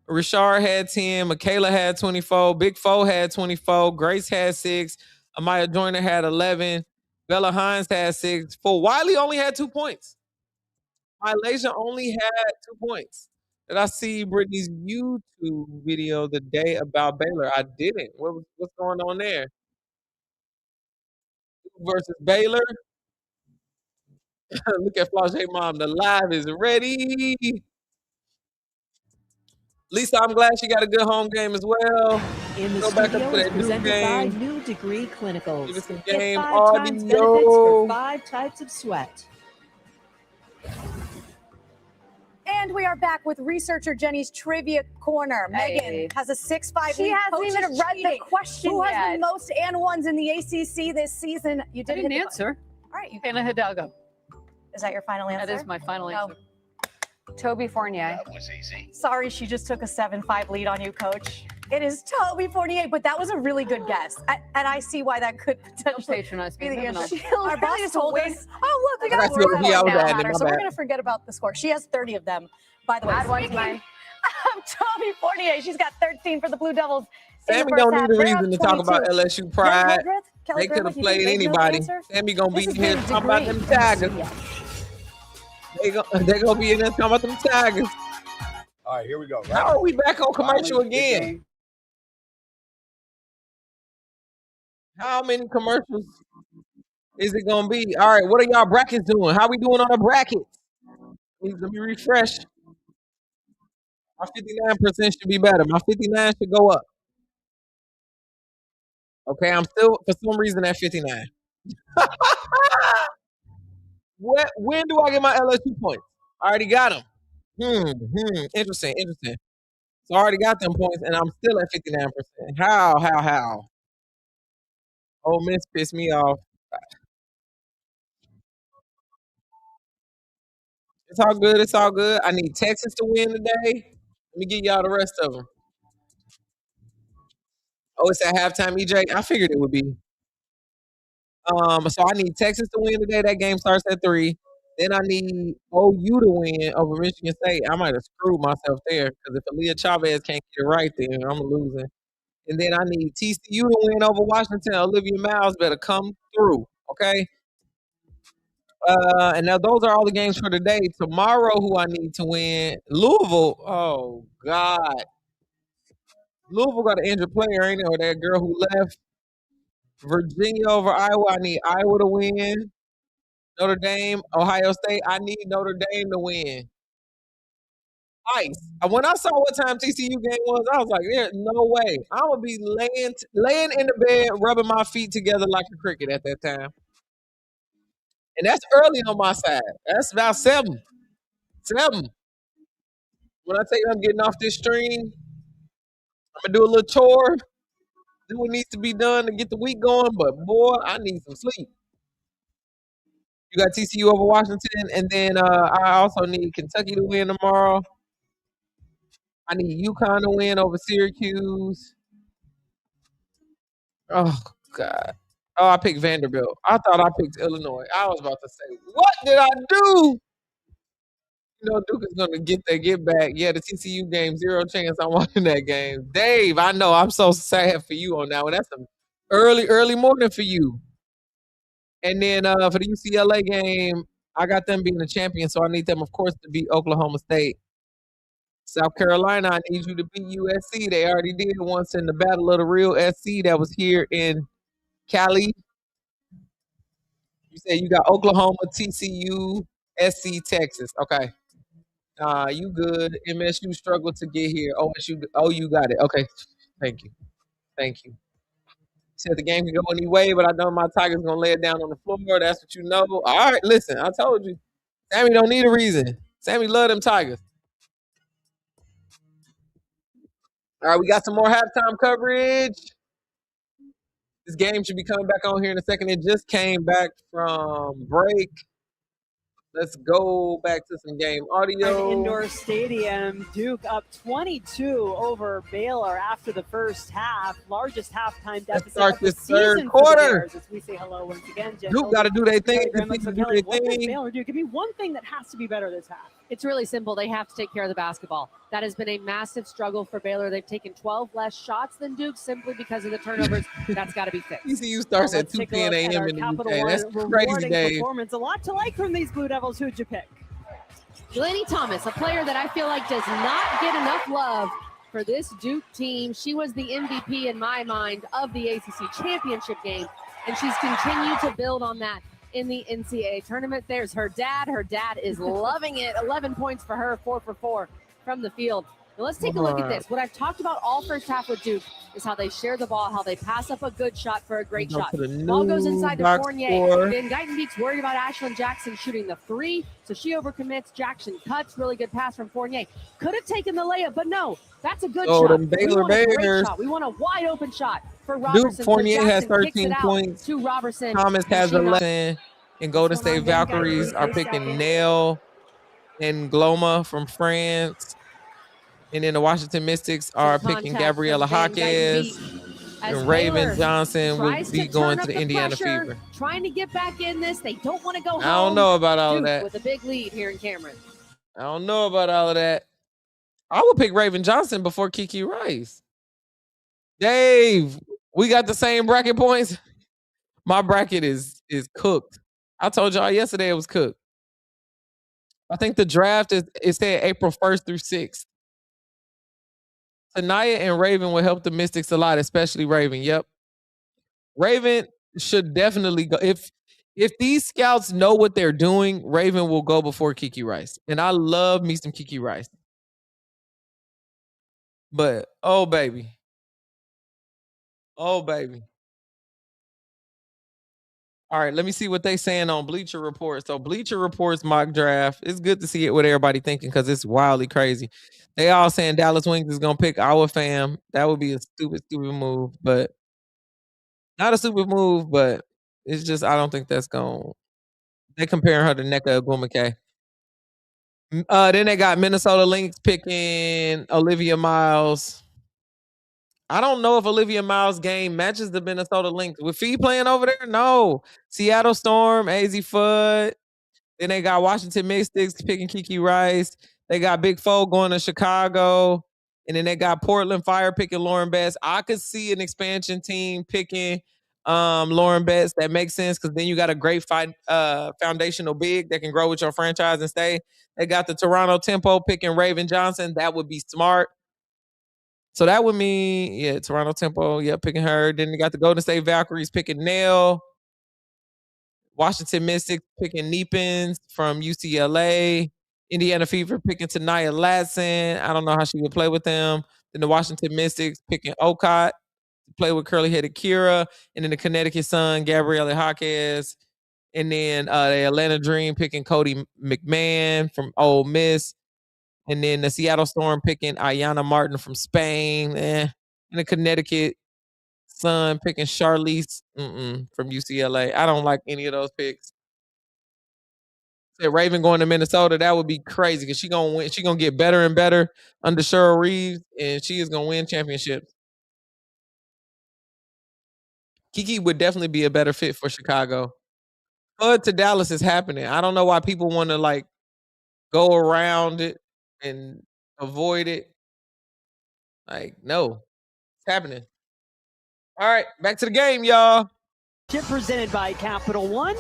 Rashard had 10. Michaela had 24. Big Foe had 24. Grace had 6. Amaya Joyner had 11. Bella Hines had 6. For Wiley only had 2 points. Malaysia only had 2 points. Did I see Brittany's YouTube video the day about Baylor? I didn't. What's going on there? Versus Baylor. Look at Flau'jae mom. The live is ready. Lisa, I'm glad she got a good home game as well. In the Go back up studio to is that Duke presented by game. New Degree Clinicals. Give us some Get game 5 times benefits for 5 types of sweat. And we are back with researcher Jenny's Trivia Corner. Hey. Megan has a 6-5 She lead. hasn't Coach even is read the cheating. question Who has yet. the most and ones in the ACC this season? You I did didn't hit the answer. button. All right. Hannah Hidalgo. Is that your final answer? That is my final No. answer. Toby Fournier. Sorry, she just took a 7-5 lead on you, Coach. It is Toby Fournier, but that was a really good guess. And I see why that could potentially Patronize be me. the Moving answer. on. Our boss told us, oh, look, we got That's a what score he now, was adding, Hatter, my so we're bad. going to forget about the score. She has 30 of them, by the way. Add one to Speaking mine. of Toby Fournier, she's got 13 for the Blue Devils. in the Sammy first don't half. need a They're reason up to talk about 22. LSU Jen pride. Hildreth, Kelly They could Gurley, have you played think they know the anybody. answer? Sammy gonna be This in is here the talking about them degree Tigers. studio. They gonna be in there talking about them Tigers. All right, here we go. Right? How are we back on commercial Finally, big again? game. How many commercials is it gonna be? All right, what are y'all brackets doing? How we doing on the brackets? Let me refresh. My 59% should be better. My 59 should go up. Okay, I'm still for some reason at 59. When do I get my LSU points? I already got them. Interesting. So I already got them points, and I'm still at 59%. How? Ole Miss pissed me off. It's all good. I need Texas to win today. Let me give y'all the rest of them. Oh, it's at halftime, EJ. I figured it would be. So I need Texas to win today. That game starts at 3. Then I need OU to win over Michigan State. I might have screwed myself there because if Aaliyah Chavez can't get it right, then I'm losing. And then I need TCU to win over Washington. Olivia Miles better come through, okay? And now those are all the games for today. Tomorrow, who I need to win? Louisville. Oh God, Louisville got an injured player, ain't it? Or that girl who left. Virginia over Iowa. I need Iowa to win. Notre Dame, Ohio State. I need Notre Dame to win. Nice. When I saw what time TCU game was, I was like, "There's no way. I'm gonna be laying in the bed, rubbing my feet together like a cricket at that time." And that's early on my side. That's about 7. When I tell you I'm getting off this stream, I'm gonna do a little chore. do what needs to be done to get the week going. But boy, I need some sleep. You got TCU over Washington, and then I also need Kentucky to win tomorrow. I need UConn to win over Syracuse. Oh God. Oh, I picked Vanderbilt. I thought I picked Illinois. I was about to say, what did I do? You know, Duke is gonna get their get back. Yeah, the TCU game, 0 chance I'm watching that game. Dave, I know I'm so sad for you on that one. That's an early morning for you. And then for the UCLA game, I got them being the champion, so I need them, of course, to beat Oklahoma State. South Carolina, I need you to beat USC. They already did once in the Battle of the Real SC that was here in Cali. You said you got Oklahoma, TCU, SC, Texas. Okay. You good. MSU struggled to get here. OU got it. Okay. Thank you. Thank you. Said the game can go any way, but I know my Tigers gonna lay it down on the floor. That's what you know. All right, listen, I told you. Sammy don't need a reason. Sammy love them Tigers. All right, we got some more halftime coverage. This game should be coming back on here in a second. It just came back from break. Let's go back to some game audio. An indoor stadium, Duke up 22 over Baylor after the first half. Largest halftime deficit start of the this season third for the quarter. Bears, as we say hello once again. Jen Duke got to do their thing. What does Baylor do? Give me one thing that has to be better this half. It's really simple. They have to take care of the basketball. That has been a massive struggle for Baylor. They've taken 12 less shots than Duke simply because of the turnovers. That's got to be fixed. TCU starts at 2:10 a.m. in the UK. That's crazy, Dave. Performance. A lot to like from these Blue Devils. Who'd you pick? Delaney Thomas, a player that I feel like does not get enough love for this Duke team. She was the MVP in my mind of the ACC championship game, and she's continued to build on that in the NCAA tournament. There's her dad. Her dad is loving it. 11 points for her, 4 for 4 from the field. Now let's take a look at this. What I've talked about all first half with Duke is how they share the ball, how they pass up a good shot for a great shot. Ball goes inside to Fournier. Van Guytenbeek's worried about Ashlyn Jackson shooting the 3, so she overcommits. Jackson cuts. Really good pass from Fournier. Could have taken the layup, but no. That's a good shot. Them Baylor we want a great Bears. shot. We want a wide open shot for Robertson. Duke, Fournier has Jackson kicks 13 it out points. to Robertson. Thomas has She knocks 11. And Golden State Valkyries are picking Nail and Gloma from France. And then the Washington Mystics are picking Gabriella Jaquez. And Raven Johnson will be going to the Indiana Fever. Trying to get back in this. They don't want to go home. I don't know about all of Duke that. with a big lead here in Cameron. I don't know about all of that. I would pick Raven Johnson before Kiki Rice. Dave, we got the same bracket points. My bracket is cooked. I told y'all yesterday it was cooked. I think the draft is said April 1st through 6th. Tanaya and Raven will help the Mystics a lot, especially Raven. Yep. Raven should definitely go. If these scouts know what they're doing, Raven will go before Kiki Rice. And I love me some Kiki Rice. But, oh, baby. Oh, baby. All right, let me see what they saying on Bleacher Report. So Bleacher Report's mock draft. It's good to see it what everybody thinking because it's wildly crazy. They all saying Dallas Wings is gonna pick our fam. That would be a stupid move, but not a stupid move, but it's just I don't think that's going. They comparing her to Nneka Ogwumike. Then they got Minnesota Lynx picking Olivia Miles. I don't know if Olivia Miles' game matches the Minnesota Lynx. With Fee playing over there? No. Seattle Storm, AZ Fudd. Then they got Washington Mystics picking Kiki Rice. They got Big Foe going to Chicago. And then they got Portland Fire picking Lauren Betts. I could see an expansion team picking Lauren Betts. That makes sense because then you got a great foundational big that can grow with your franchise and stay. They got the Toronto Tempo picking Raven Johnson. That would be smart. So that would mean, yeah, Toronto Tempo, yeah, picking her. Then you got the Golden State Valkyries picking Nail. Washington Mystics picking Neepins from UCLA. Indiana Fever picking Tanaya Latson. I don't know how she would play with them. Then the Washington Mystics picking Okot to play with curly-headed Kira. And then the Connecticut Sun, Gabriella Jaquez. And then the Atlanta Dream picking Cody McMahon from Ole Miss. And then the Seattle Storm picking Ayana Martin from Spain. And the Connecticut son picking Charlize from UCLA. I don't like any of those picks. Said Raven going to Minnesota, that would be crazy because she gonna win. She gonna get better and better under Cheryl Reeves, and she is gonna win championships. Kiki would definitely be a better fit for Chicago. Bud to Dallas is happening. I don't know why people want to like go around it and avoid it. Like, no, it's happening. All right, back to the game, y'all. Presented by Capital One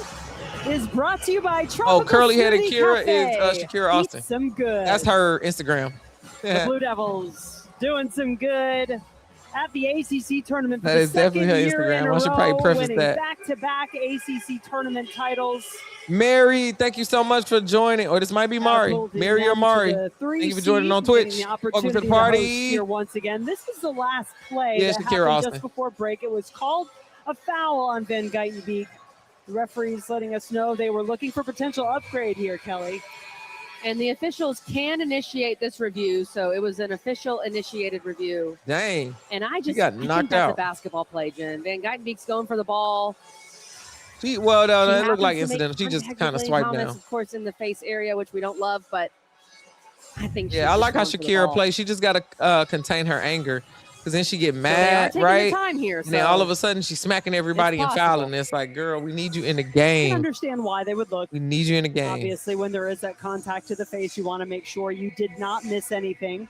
is brought to you by Tropical Oh, curly-headed Smoothie Kira Cafe. is Shakira Austin. Eat some good. That's her Instagram. The Blue Devils doing some good at the ACC tournament. For That the is definitely her second year in Instagram. a I should probably row, preface winning that. Back-to-back ACC tournament titles. Mary, thank you so much for joining. Or this might be Mari. Mary or Mari. Thank you for joining on Twitch. Welcome to the party. Here once again. This is the last play Yeah, that Shakira happened Austin. just before break. It was called a foul on Van Geitenbeek. The referees letting us know they were looking for potential upgrade here, Kelly. And the officials can initiate this review, so it was an official initiated review. Dang. And I got think knocked that's out. a basketball play, Jen. Van Geitenbeek's going for the ball. Well, no, She it looked like happens to make incidental. She just contact kind of with swiped Thomas, down. Of course, in the face area, which we don't love, but I think she's Yeah, I just like how going for the Shakira ball. plays. She just got to contain her anger because then she get So they are mad, taking the right? time here, And then so all of a sudden she's smacking everybody and possible. fouling. It's like, girl, we need you in the I can game. understand why they would look. We need you in the game. Obviously, when there is that contact to the face, you want to make sure you did not miss anything.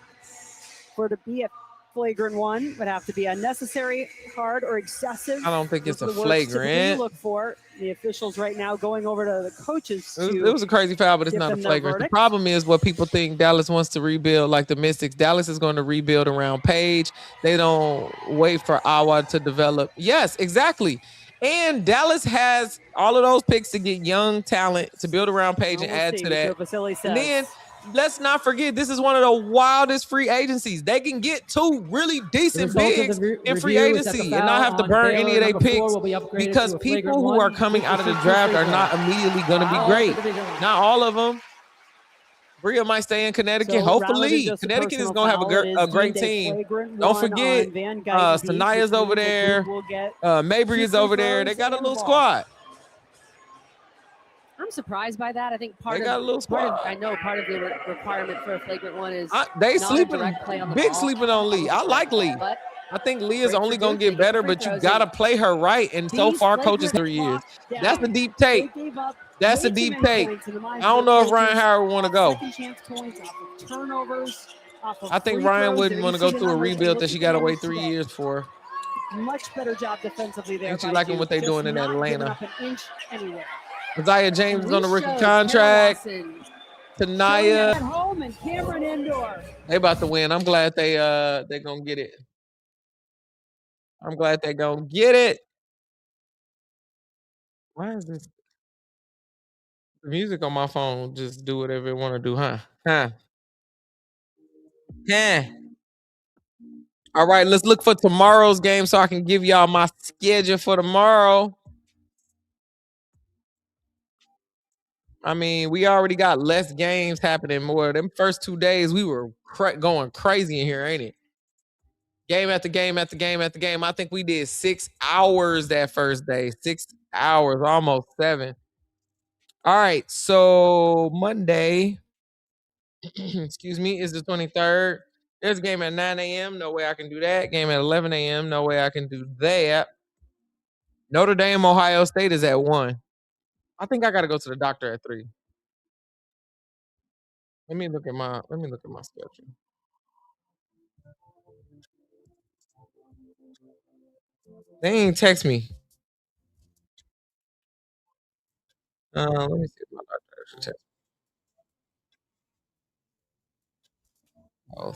For it to be a flagrant one, would have to be unnecessary, hard, or excessive. I don't think it's Those a are the words typically you flagrant. look for. The officials right now going over to the coaches. It was a crazy foul, but it's give not a them their flagrant. The verdict. problem is what people think Dallas wants to rebuild, like the Mystics. Dallas is going to rebuild around Page. They don't wait for Awa to develop. Yes, exactly. And Dallas has all of those picks to get young talent to build around Page and We'll add see, to that. Joe Vasili says. And then let's not forget, this is one of the wildest free agencies. They can get two really decent result of bigs the in free review is that the agency and not have to foul burn on any of their Baylor number 4 picks will be upgraded because to a people flagrant who are one. coming out of the This is draft are free not throw. immediately going to be Foul great. for Division I. Not all of them. Bria might stay in Connecticut. So, rather than Hopefully, just a Connecticut is personal going to have foul, it a is great deemed a team. flagrant Don't one forget, on Van Geitenbeek, Sanaya's which over means that there. Duke will get Mabry is two over free there. They throws got a and the little ball. squad. I'm surprised by that. I think part They of got a little part of squad. I know part of the requirement for a flagrant one is They not a sleeping, direct play on the big ball. sleeping on Lee. I like Lee. But I think Lee is Great only for going to Duke. get They get better, free but you throws got to in. play her right. And so These far, coaches flagrant 3 years. clock That's the down. deep They take. gave up That's way a too deep many take. points in the minds I don't of know the if Ryan coaches. Howard would want to go. Second chance points off of turnovers, off of I think free Ryan throws. wouldn't There want to you go see the through a numbers. rebuild that Look she at got to the wait numbers 3 today. years for. Much better job defensively there. Ain't you by liking Duke, what they just doing in not giving Atlanta? up an inch anywhere. Isaiah James is on a this rookie shows contract. Taylor Lawson. Tanaya, At home and Cameron Indoor. they about to win. I'm glad they gonna get it. I'm glad they gonna get it. Why is this? The music on my phone just do whatever it want to do, huh? Huh? All right, let's look for tomorrow's game so I can give y'all my schedule for tomorrow. I mean, we already got less games happening more. Them first 2 days, we were going crazy in here, ain't it? Game after game after game after game. I think we did 6 hours that first day. 6 hours, almost 7. All right, so Monday, excuse me, is the 23rd. There's a game at 9 a.m. No way I can do that. Game at 11 a.m. No way I can do that. Notre Dame, Ohio State is at 1. I think I got to go to the doctor at 3. Let me look at my schedule. They ain't text me. Let me see if my doctor actually text me. Oh.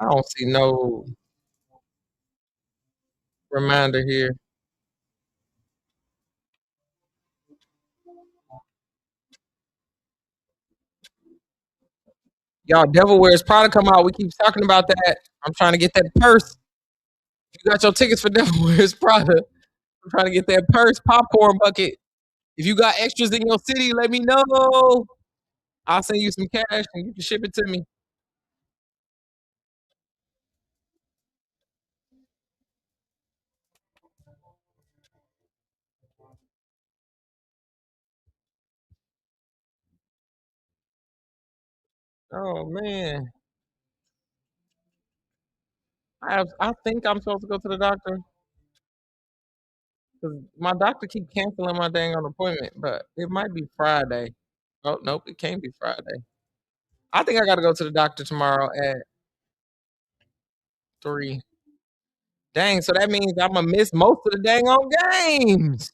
I don't see no reminder here. Y'all, Devil Wears Prada come out. We keep talking about that. I'm trying to get that purse. If you got your tickets for Devil Wears Prada, I'm trying to get that purse popcorn bucket. If you got extras in your city, let me know. I'll send you some cash and you can ship it to me. Oh man. I think I'm supposed to go to the doctor. Cause my doctor keep canceling my dang on appointment, but it might be Friday. Oh nope, it can't be Friday. I think I gotta go to the doctor tomorrow at 3. Dang, so that means I'm gonna miss most of the dang on games.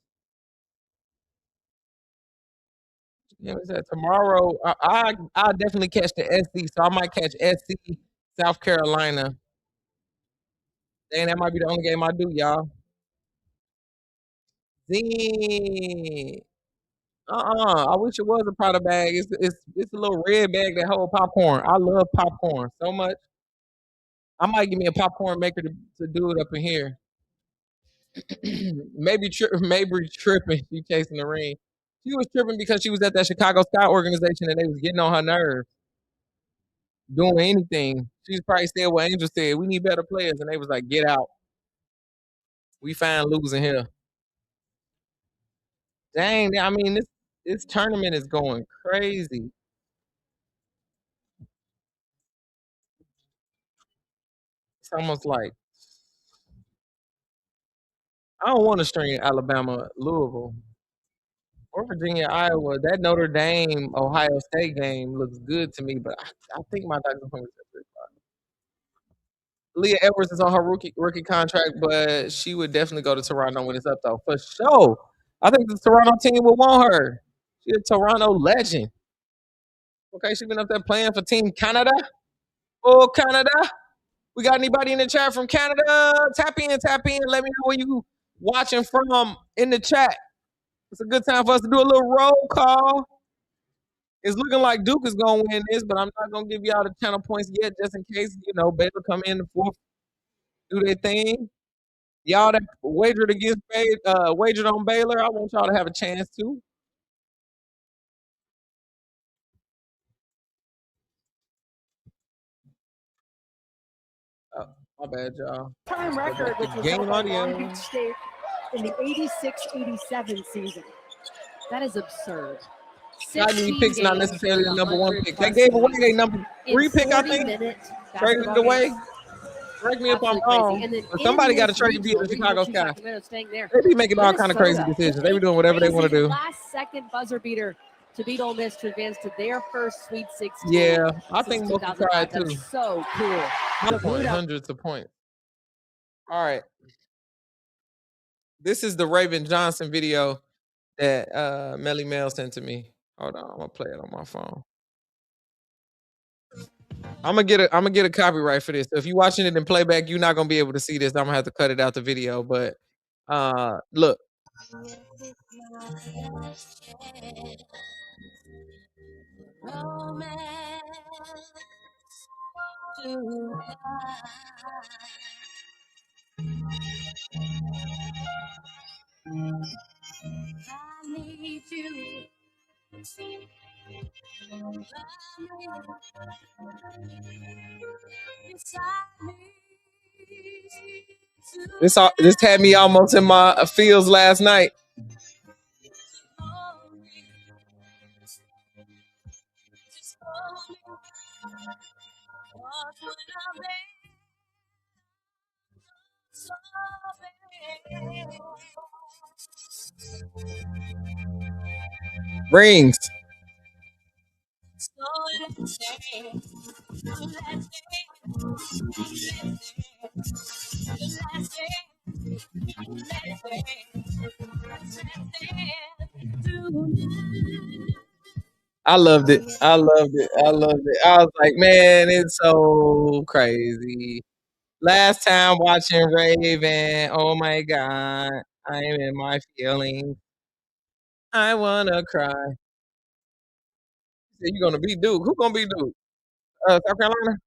Yeah, what's that? Tomorrow, I definitely catch the SC, so I might catch SC, South Carolina. Dang, that might be the only game I do, y'all. Zing. I wish it was a powder bag. It's a little red bag that hold popcorn. I love popcorn so much. I might give me a popcorn maker to do it up in here. maybe tripping. She chasing the ring. She was tripping because she was at that Chicago Sky organization and they was getting on her nerves. Doing anything. She's probably said what Angel said. We need better players, and they was like, "Get out. We fine losing here." Dang, I mean this tournament is going crazy. It's almost like I don't want to stream Alabama, Louisville, or Virginia, Iowa. That Notre Dame, Ohio State game looks good to me, but I think my doctor's going to say Leah Edwards is on her rookie contract, but she would definitely go to Toronto when it's up, though, for sure. I think the Toronto team would want her. She's a Toronto legend. Okay, she's been up there playing for Team Canada. Oh, Canada. We got anybody in the chat from Canada? Tap in. Let me know where you watching from in the chat. It's a good time for us to do a little roll call. It's looking like Duke is going to win this, but I'm not going to give y'all the channel points yet just in case, Baylor come in the fourth, do their thing. Y'all that wagered on Baylor, I want y'all to have a chance too. My bad, y'all. Time record, which was set by Long Beach State in the 86-87 season. That is absurd. Not picks, not necessarily the number 1 pick. They gave away their number 3 pick, I think. Traded it away. Correct me if I'm wrong. Somebody got to trade via the Chicago Sky. They be making all kind of crazy decisions. They be doing whatever they want to do. Last-second buzzer beater to beat Ole Miss to advance to their first Sweet 16. Yeah, I think most tried too. That's so cool. Hundreds of points. All right. This is the Raven Johnson video that Melly Mel sent to me. Hold on, I'm gonna play it on my phone. I'm gonna get a copyright for this. So if you're watching it in playback, you're not gonna be able to see this. I'm gonna have to cut it out the video. But look. I need you. This had me almost in my feels last night. Rings. I loved it. I was like, man, it's so crazy. Last time watching Raven, oh my God, I'm in my feelings. I wanna cry. You gonna beat Duke? Who gonna beat Duke? South Carolina?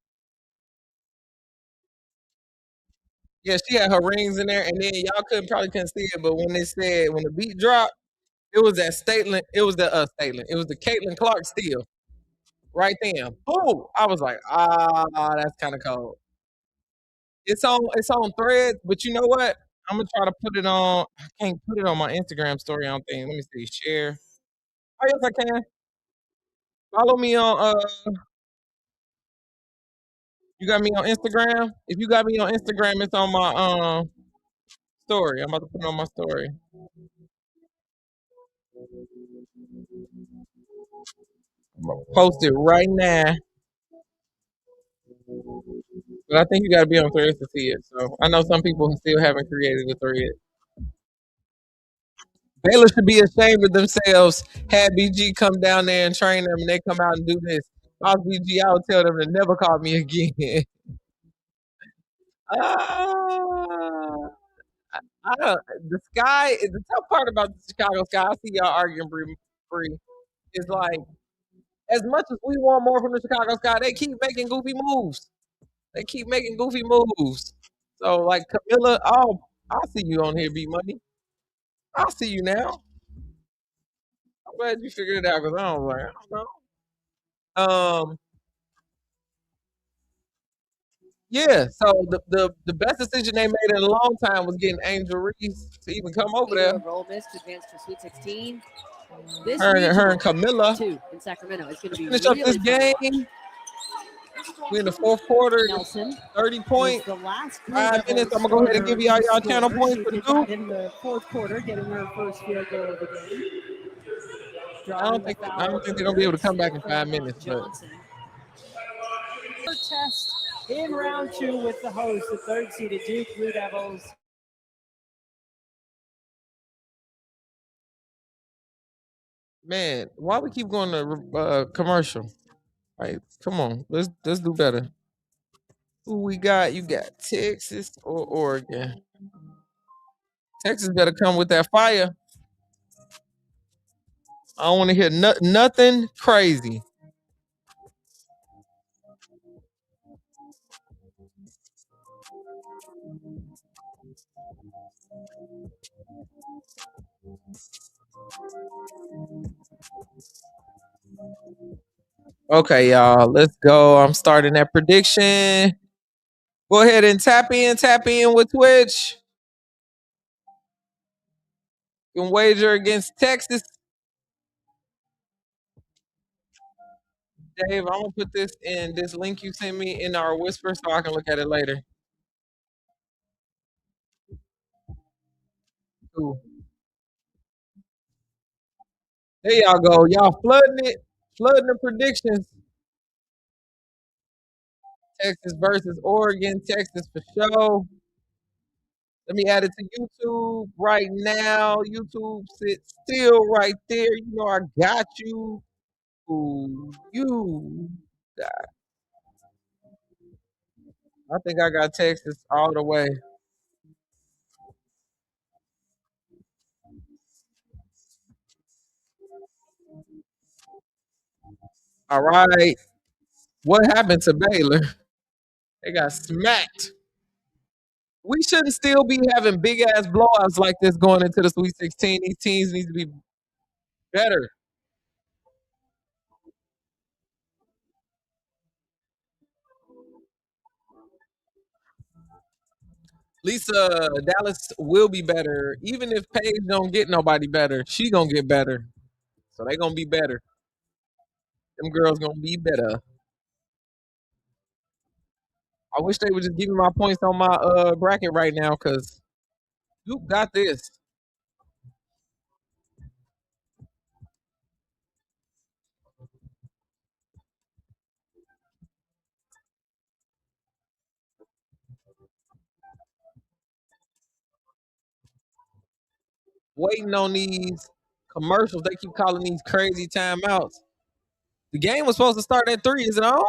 Yeah, she had her rings in there, and then y'all probably couldn't see it, but when the beat dropped, it was that Statelin, it was the Caitlin Clark steal. right then. Boom. I was like, that's kind of cold. It's on Threads, but you know what? I'm gonna try to put it on. I can't put it on my Instagram story. I don't think. Let me see. Share. Oh yes, I can. Follow me on. You got me on Instagram. If you got me on Instagram, it's on my story. I'm about to put it on my story. I'm gonna post it right now. But I think you got to be on Threads to see it. So I know some people still haven't created a thread. Baylor should be ashamed of themselves. Had BG come down there and train them, and they come out and do this. If I was BG, I would tell them to never call me again. The sky. The tough part about the Chicago Sky, I see y'all arguing free. Is like as much as we want more from the Chicago Sky, they keep making goofy moves. They keep making goofy moves. So like Camilla, I'll see you on here, B Money. I'll see you now. I'm glad you figured it out because I don't know. Yeah. So the best decision they made in a long time was getting Angel Reese to even come over there. Ole Miss to advance to Sweet 16. This Her and Camilla too in Sacramento. It's going to be finish up really this game. We're in the fourth quarter. Nelson. 30 points. The last 5 minutes. I'm gonna go ahead and give y'all channel points for the Duke. In the fourth quarter, getting her first field goal of the game. I don't think they're gonna be able to come back in 5 minutes. But test in round 2 with the host, the third seeded Duke Blue Devils. man, why we keep going to commercial? Right, come on, let's do better. Who we got? You got Texas or Oregon? Texas better come with that fire. I don't want to hear nothing crazy. Okay, y'all, let's go. I'm starting that prediction. Go ahead and tap in with Twitch. You can wager against Texas. Dave, I'm gonna put this in this link you sent me in our whisper so I can look at it later. Cool. There y'all go. Y'all flooding the predictions. Texas versus Oregon. Texas for sure. Let me add it to YouTube right now. YouTube, sit still right there. You know I got you. Ooh, you got. I think I got Texas all the way. All right. What happened to Baylor? They got smacked. We shouldn't still be having big ass blowouts like this going into the Sweet 16. These teams need to be better. Lisa, Dallas will be better. Even if Paige don't get nobody better, she gonna get better. So they gonna be better. Them girls gonna be better. I wish they would just give me my points on my bracket right now, cause Duke got this. Waiting on these commercials. They keep calling these crazy timeouts. The game was supposed to start at 3. Is it on?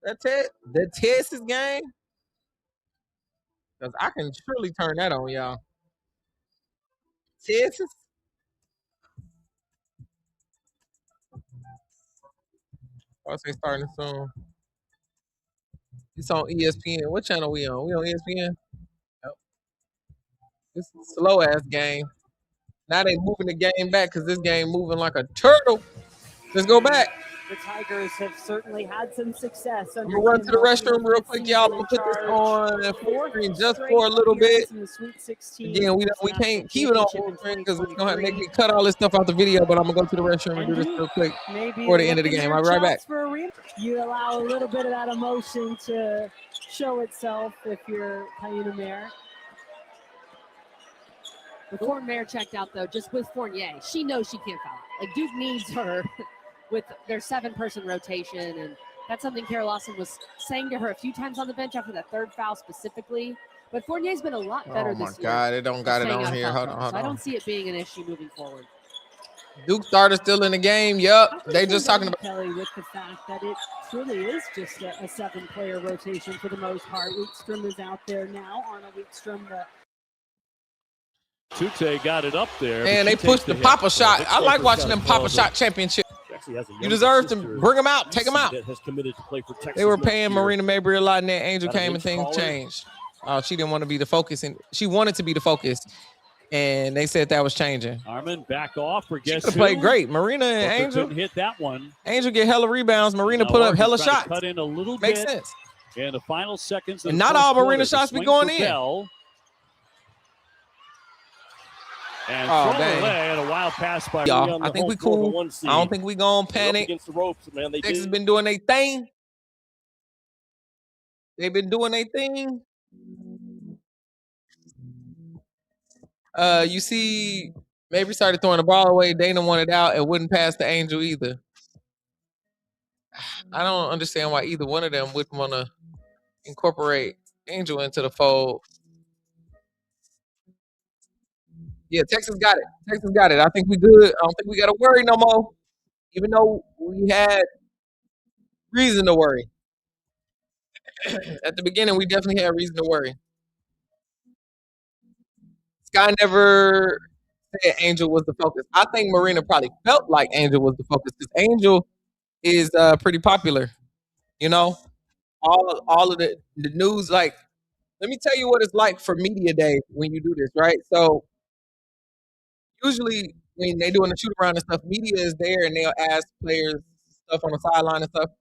That Texas game? Because I can surely turn that on, y'all. Texas? I say starting soon. It's on ESPN. What channel we on? We on ESPN? Yep. This is a slow ass game. Now they moving the game back because this game moving like a turtle. Let's go back. the Tigers have certainly had some success. I'm gonna run to the restroom real quick, y'all. I'm gonna put this on full screen just for a little bit. Again, we can't keep it on full screen because it's gonna make me cut all this stuff out the video. But I'm gonna go to the restroom and do this real quick before the end of the game. I'll be right back. You allow a little bit of that emotion to show itself if you're Kayuna Mare. Before Mare checked out, though, just with Fournier, she knows she can't foul. Like, Duke needs her with their 7-person rotation, and that's something Kara Lawson was saying to her a few times on the bench after that third foul specifically. But Fournier's been a lot better this year. Oh, my God. It don't got it on here. Hold on. So I don't see it being an issue moving forward. Duke starter still in the game. Yup. They just talking about Kelly with the fact that it truly is just a 7-player rotation for the most part. Weekstrom is out there now. Arnold Weekstrom, the Tute got it up there. And they pushed the Papa shot. I like watching them Papa shot championship. You deserve to bring them out. Take them out. They were paying Marina Mabry a lot, and then Angel came and things changed. Oh, she didn't want to be the focus, and she wanted to be the focus, and they said that was changing. Armin back off for guess who? Played great. Marina and Angel couldn't hit that one. Angel get hella rebounds. Marina put up hella shots. Cut in a little Makes bit. sense. And the final seconds. And not all Marina shots be going in. And thrown away and a wild pass by y'all. I think we cool. I don't think we gonna panic. Against the ropes, man. Texas been doing their thing. They've been doing their thing. You see, Mabry started throwing the ball away. Dana wanted out and wouldn't pass the Angel either. I don't understand why either one of them wouldn't want to incorporate Angel into the fold. Yeah, Texas got it. Texas got it. I think we good. I don't think we got to worry no more, even though we had reason to worry. At the beginning, we definitely had reason to worry. Sky never said Angel was the focus. I think Marina probably felt like Angel was the focus because Angel is pretty popular. You know, all of the news. Like, let me tell you what it's like for media day when you do this, right? So usually when they doing the shoot around and stuff, media is there and they'll ask players stuff on the sideline and stuff.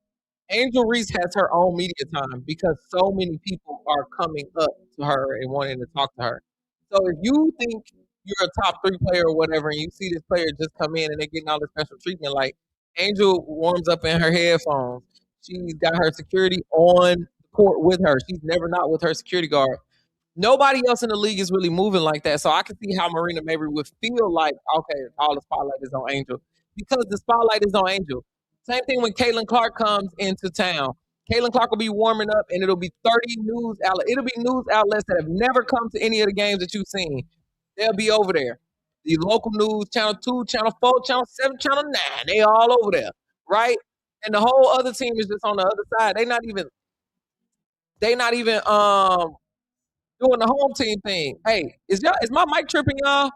Angel Reese has her own media time because so many people are coming up to her and wanting to talk to her. So if you think you're a top 3 player or whatever, and you see this player just come in and they're getting all this special treatment, like Angel warms up in her headphones. She's got her security on the court with her. She's never not with her security guard. Nobody else in the league is really moving like that. So I can see how Marina Mabry would feel like, okay, all the spotlight is on Angel because the spotlight is on Angel. Same thing when Caitlin Clark comes into town. Caitlin Clark will be warming up and it'll be 30 news outlets. It'll be news outlets that have never come to any of the games that you've seen. They'll be over there. The local news, Channel 2, Channel 4, Channel 7, Channel 9, they all over there, right? And the whole other team is just on the other side. They not even doing the home team thing. Hey, is my mic tripping, y'all?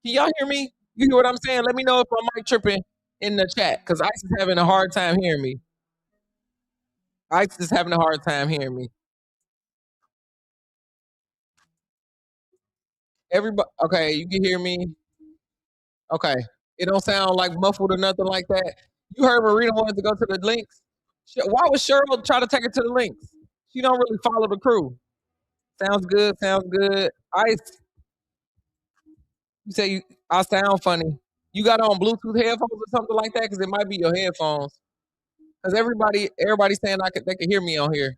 Can y'all hear me? You hear what I'm saying? Let me know if my mic tripping in the chat because Ice is having a hard time hearing me. Ice is having a hard time hearing me. Everybody, okay, you can hear me. Okay, it don't sound like muffled or nothing like that. You heard Marina wanted to go to the links. Why would Cheryl try to take her to the links? She don't really follow the crew. Sounds good. Sounds good. Ice, you say I sound funny. You got on Bluetooth headphones or something like that? Because it might be your headphones. Because everybody's saying they can hear me on here.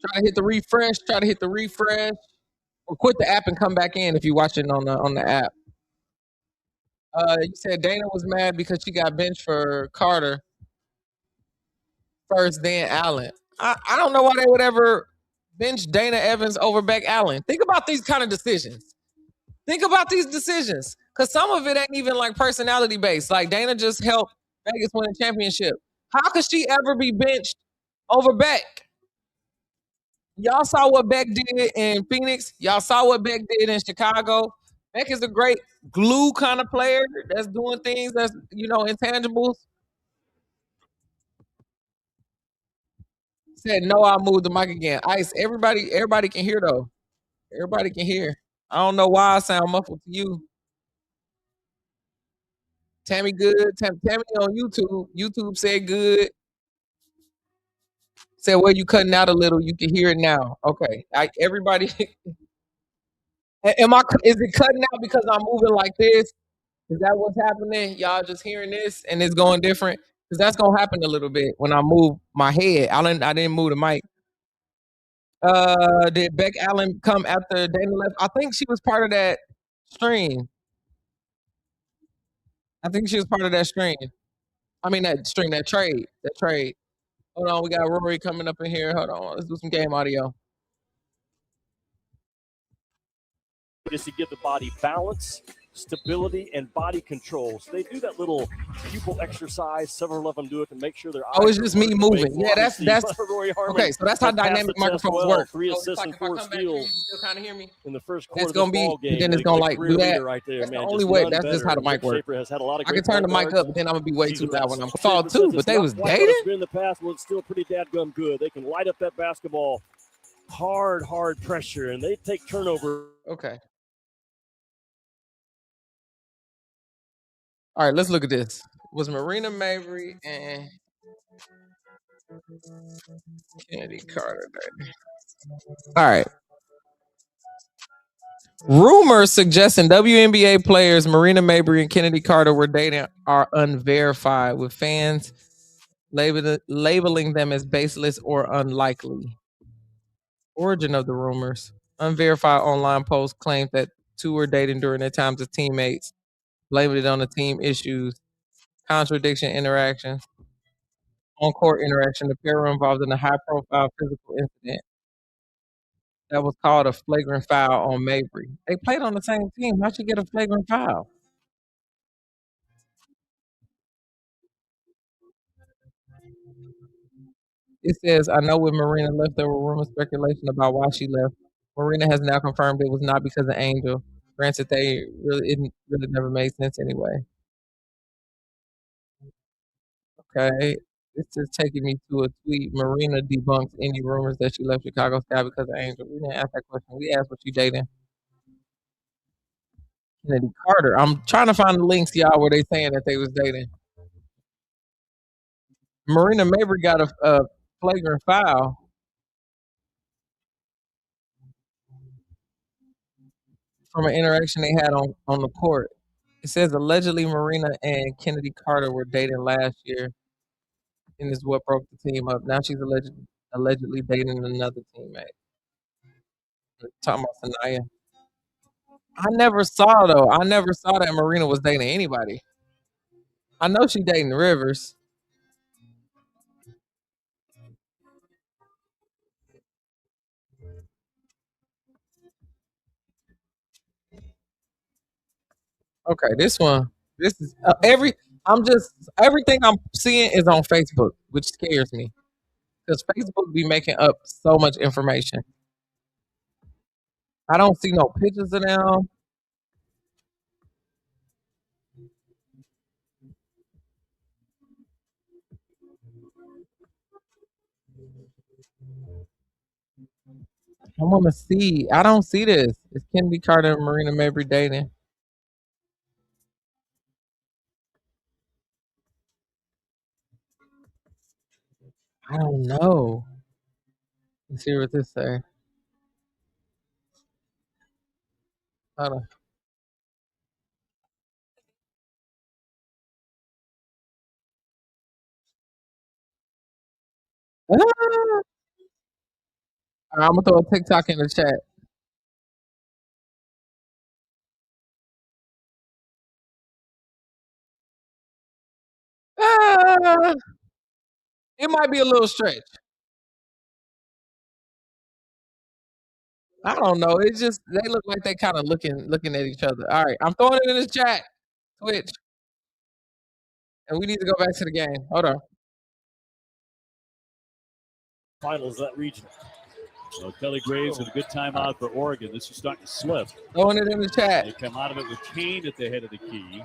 Try to hit the refresh. Or quit the app and come back in if you're watching on the app. You said Dana was mad because she got benched for Carter first, then Allen. I don't know why they would ever bench Dana Evans over Beck Allen. Think about these kind of decisions. Because some of it ain't even like personality based. Like Dana just helped Vegas win a championship. How could she ever be benched over Beck? Y'all saw what Beck did in Phoenix. Y'all saw what Beck did in Chicago. Beck is a great glue kind of player that's doing things that's, intangibles. Said no, I'll move the mic again. Ice, everybody can hear though. Everybody can hear. I don't know why I sound muffled to you. Tammy good. Tammy on YouTube. YouTube said good. Said, well, you cutting out a little. You can hear it now. Okay. Everybody. Is it cutting out because I'm moving like this? Is that what's happening? Y'all just hearing this and it's going different? Because that's gonna happen a little bit when I move my head. I didn't move the mic. Did Beck Allen come after Dana left? I think she was part of that stream. I think she was part of that stream. I mean that stream, that trade. Hold on, we got Rory coming up in here. Hold on, let's do some game audio. Just to give the body balance, stability, and body control. So they do that little pupil exercise. Several of them do it to make sure their eyes. Oh, it's just me moving. Yeah, that's Rory Harmon. Okay. So that's how dynamic microphones work. 3 assists and 4 steals. Still kind of hear me In the first quarter it's gonna of the ball game. Then it's gonna like do that. Right there, that's man. the only way. That's just how the mic works. I can turn the mic up, but then I'm gonna be way too loud when I'm fall too. But they was dating. In the past, was still pretty dadgum good. They can light up that basketball. Hard pressure, and they take turnover. Okay. All right, let's look at this. Was Marina Mabry and Kennedy Carter there? All right. Rumors suggesting WNBA players Marina Mabry and Kennedy Carter were dating are unverified, with fans labeling them as baseless or unlikely. Origin of the rumors. Unverified online posts claimed that two were dating during their times as teammates, blamed it on the team issues, contradiction interactions, on-court interaction. The pair were involved in a high-profile physical incident that was called a flagrant foul on Mabry. They played on the same team. How'd you get a flagrant foul? It says, I know when Marina left, there were rumors, speculation about why she left. Marina has now confirmed it was not because of Angel. Granted, it really never made sense anyway. Okay. This is taking me to a tweet. Marina debunks any rumors that she left Chicago Sky because of Angel. We didn't ask that question. We asked what she dating. Kennedy Carter. I'm trying to find the links, y'all, where they saying that they was dating. Marina Mabry got a flagrant foul. From an interaction they had on the court. It says allegedly Marina and Kennedy Carter were dating last year, and is what broke the team up. Now she's allegedly dating another teammate. Talking about Sanaya. I never saw that Marina was dating anybody. I know she dating Rivers. Okay, this is everything I'm seeing is on Facebook, which scares me because Facebook be making up so much information. I don't see no pictures of them. I want to see. I don't see this. It's Kennedy Carter and Marina Mabry dating. I don't know. Let's see what this say. Hold on. Ah! All right, I'm gonna throw a TikTok in the chat. It might be a little stretch. I don't know. It's just they look like they kind of looking at each other. All right, I'm throwing it in the chat. Twitch. And we need to go back to the game. Hold on. Finals that region. So Kelly Graves with a good timeout for Oregon. This is starting to slip. Throwing it in the chat. They come out of it with Kane at the head of the key.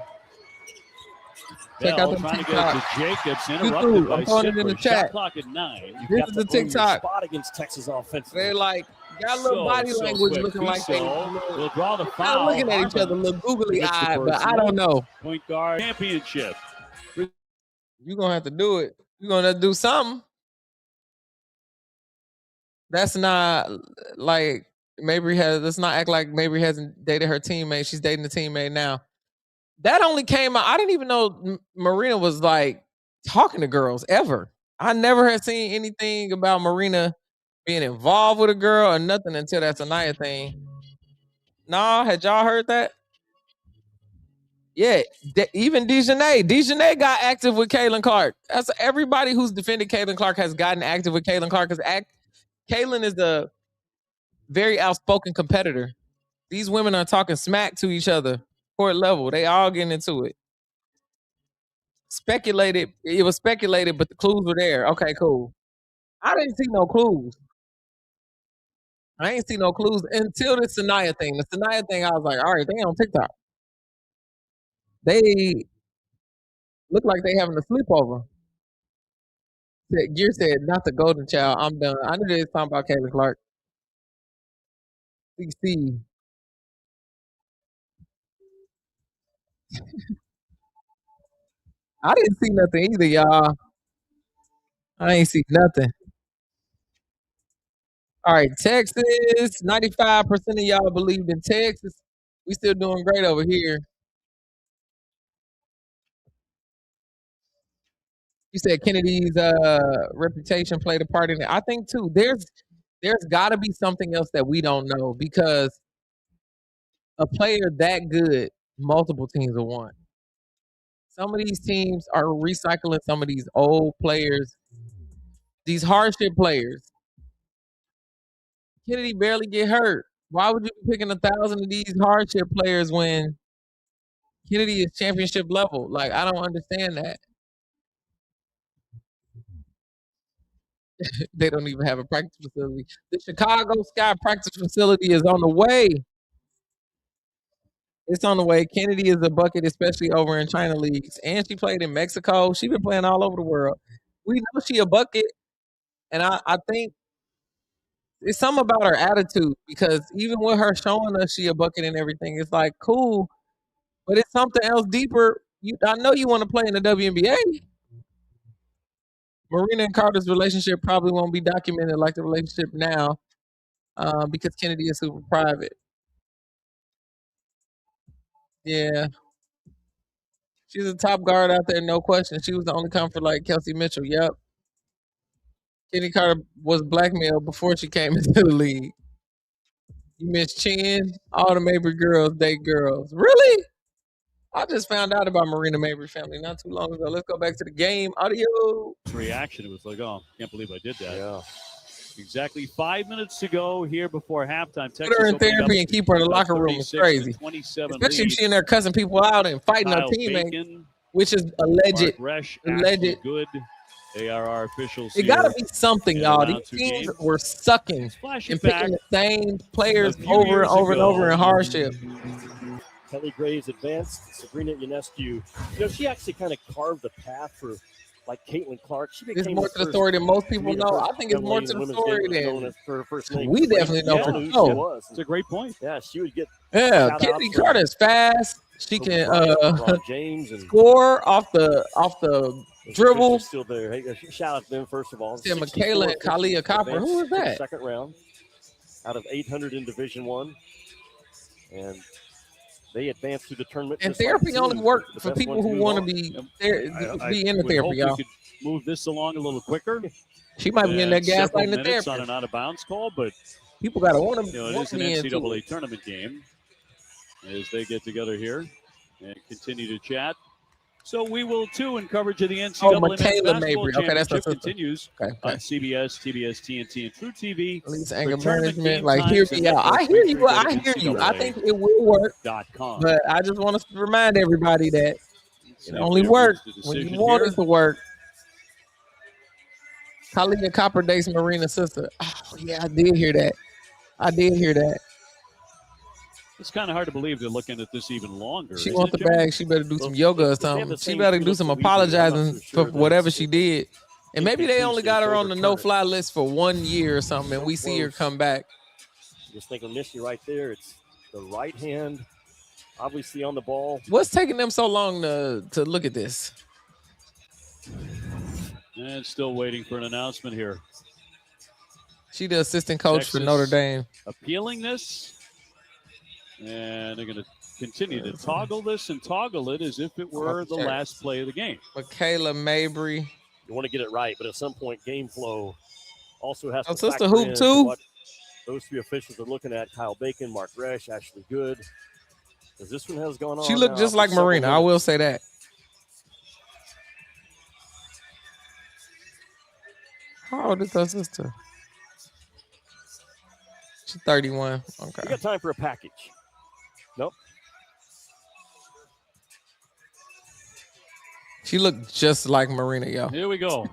Check out the trying TikTok. to get to Jacobs, interrupted YouTube, by I'm throwing it in the Shipper. chat. Shot clock at 9. You've This got is to the bring your TikTok. spot against Texas offensively. They're like Got a little body language quick. looking like they will draw the kind of foul. looking at each other, a little googly eyed, but I don't know. Point guard championship. You're gonna have to do it. You're gonna have to do something. That's not like Mabry has. Let's not act like Mabry hasn't dated her teammate. She's dating the teammate now. That only came out. I didn't even know Marina was like talking to girls ever. I never had seen anything about Marina being involved with a girl or nothing until that Sanaya thing. Nah, had y'all heard that? Yeah, even Dejanay got active with Caitlin Clark. That's everybody who's defended Caitlin Clark has gotten active with Caitlin Clark because Caitlin is a very outspoken competitor. These women are talking smack to each other, court level. They all getting into it. It was speculated, but the clues were there. Okay, cool. I didn't see no clues. I ain't see no clues until the Sanaya thing. The Sanaya thing, I was like, all right, they on TikTok. They look like they having a sleepover. Gear said, not the golden child. I'm done. I knew they was talking about Caitlin Clark. CC. I didn't see nothing either, y'all. I ain't see nothing. All right, Texas. 95% of y'all believed in Texas. We still doing great over here. You said Kennedy's reputation played a part in it. I think too. There's got to be something else that we don't know because a player that good, multiple teams will want. Some of these teams are recycling some of these old players, these hardship players. Kennedy barely get hurt. Why would you be picking 1,000 of these hardship players when Kennedy is championship level? Like, I don't understand that. They don't even have a practice facility. The Chicago Sky practice facility is on the way. It's on the way. Kennedy is a bucket, especially over in China leagues. And she played in Mexico. She's been playing all over the world. We know she a bucket. And I think it's something about her attitude because even with her showing us she a bucket and everything, it's like, cool. But it's something else deeper. I know you want to play in the WNBA. Marina and Carter's relationship probably won't be documented like the relationship now because Kennedy is super private. Yeah. She's a top guard out there, no question. She was the only comfort like Kelsey Mitchell. Yep. Kenny Carter was blackmailed before she came into the league. You miss Chin, all the Mabry girls, date girls. Really? I just found out about Marina Mabry family not too long ago. Let's go back to the game. Audio. Reaction. It was like, oh, can't believe I did that. Yeah. Exactly 5 minutes to go here before halftime. Put her in therapy and keep her in the locker room is crazy. Especially if she's in there cussing people out and fighting her teammates, which is alleged. Alleged. Good. ARR officials. It got to be something, y'all. These teams were sucking and picking the same players over and over and over in hardship. Kelly Graves advanced. Sabrina Ionescu. You know, she actually kind of carved the path for like Caitlin Clark. She became it's more to the story than most people know. I think it's more to the story than we definitely know for sure. It's a great point. Yeah, she would get. Yeah, Kennedy Carter is fast. She can James and score off the dribble. Still there. Hey, shout out to them first of all. Yeah, Michaela and Kalia Copper. Who is that? Second round out of 800 in Division I, and they advanced to the tournament. And therapy only works for people who want to be in the therapy, y'all. We could move this along a little quicker. She might be in that gaslighting the therapy. On an out of bounds call, but people got to want to. It is an NCAA tournament game as they get together here and continue to chat. So we will too in coverage of the NCAA Michaela basketball Mabry. Okay, that's continues on CBS, TBS, TNT, and True TV. Least anger management, like hear me out. I hear you. I hear you. I think it will work. But I just want to remind everybody that it only works when you want it to work. Kalia Copper dates Marina's sister. Oh yeah, I did hear that. It's kind of hard to believe they're looking at this even longer. She wants the bag. She better do some yoga or something. She better do some apologizing for whatever she did. And maybe they only got her on the no-fly list for 1 year or something, and we see her come back. Just think of Missy right there. It's the right hand, obviously on the ball. What's taking them so long to look at this? And still waiting for an announcement here. She the assistant coach Texas for Notre Dame. Appealing this. And they're going to continue to toggle this and toggle it as if it were the last play of the game. Michaela Mabry. You want to get it right, but at some point, game flow also has to sister factor hoop in too. what those three officials are looking at. Kyle Bacon, Mark Resch, Ashley Good. Because this one has gone on. She looked just like Marina. I will say that. How old is her sister? She's 31. Okay. You got time for a package? Nope. She looked just like Marina, yo. Here we go.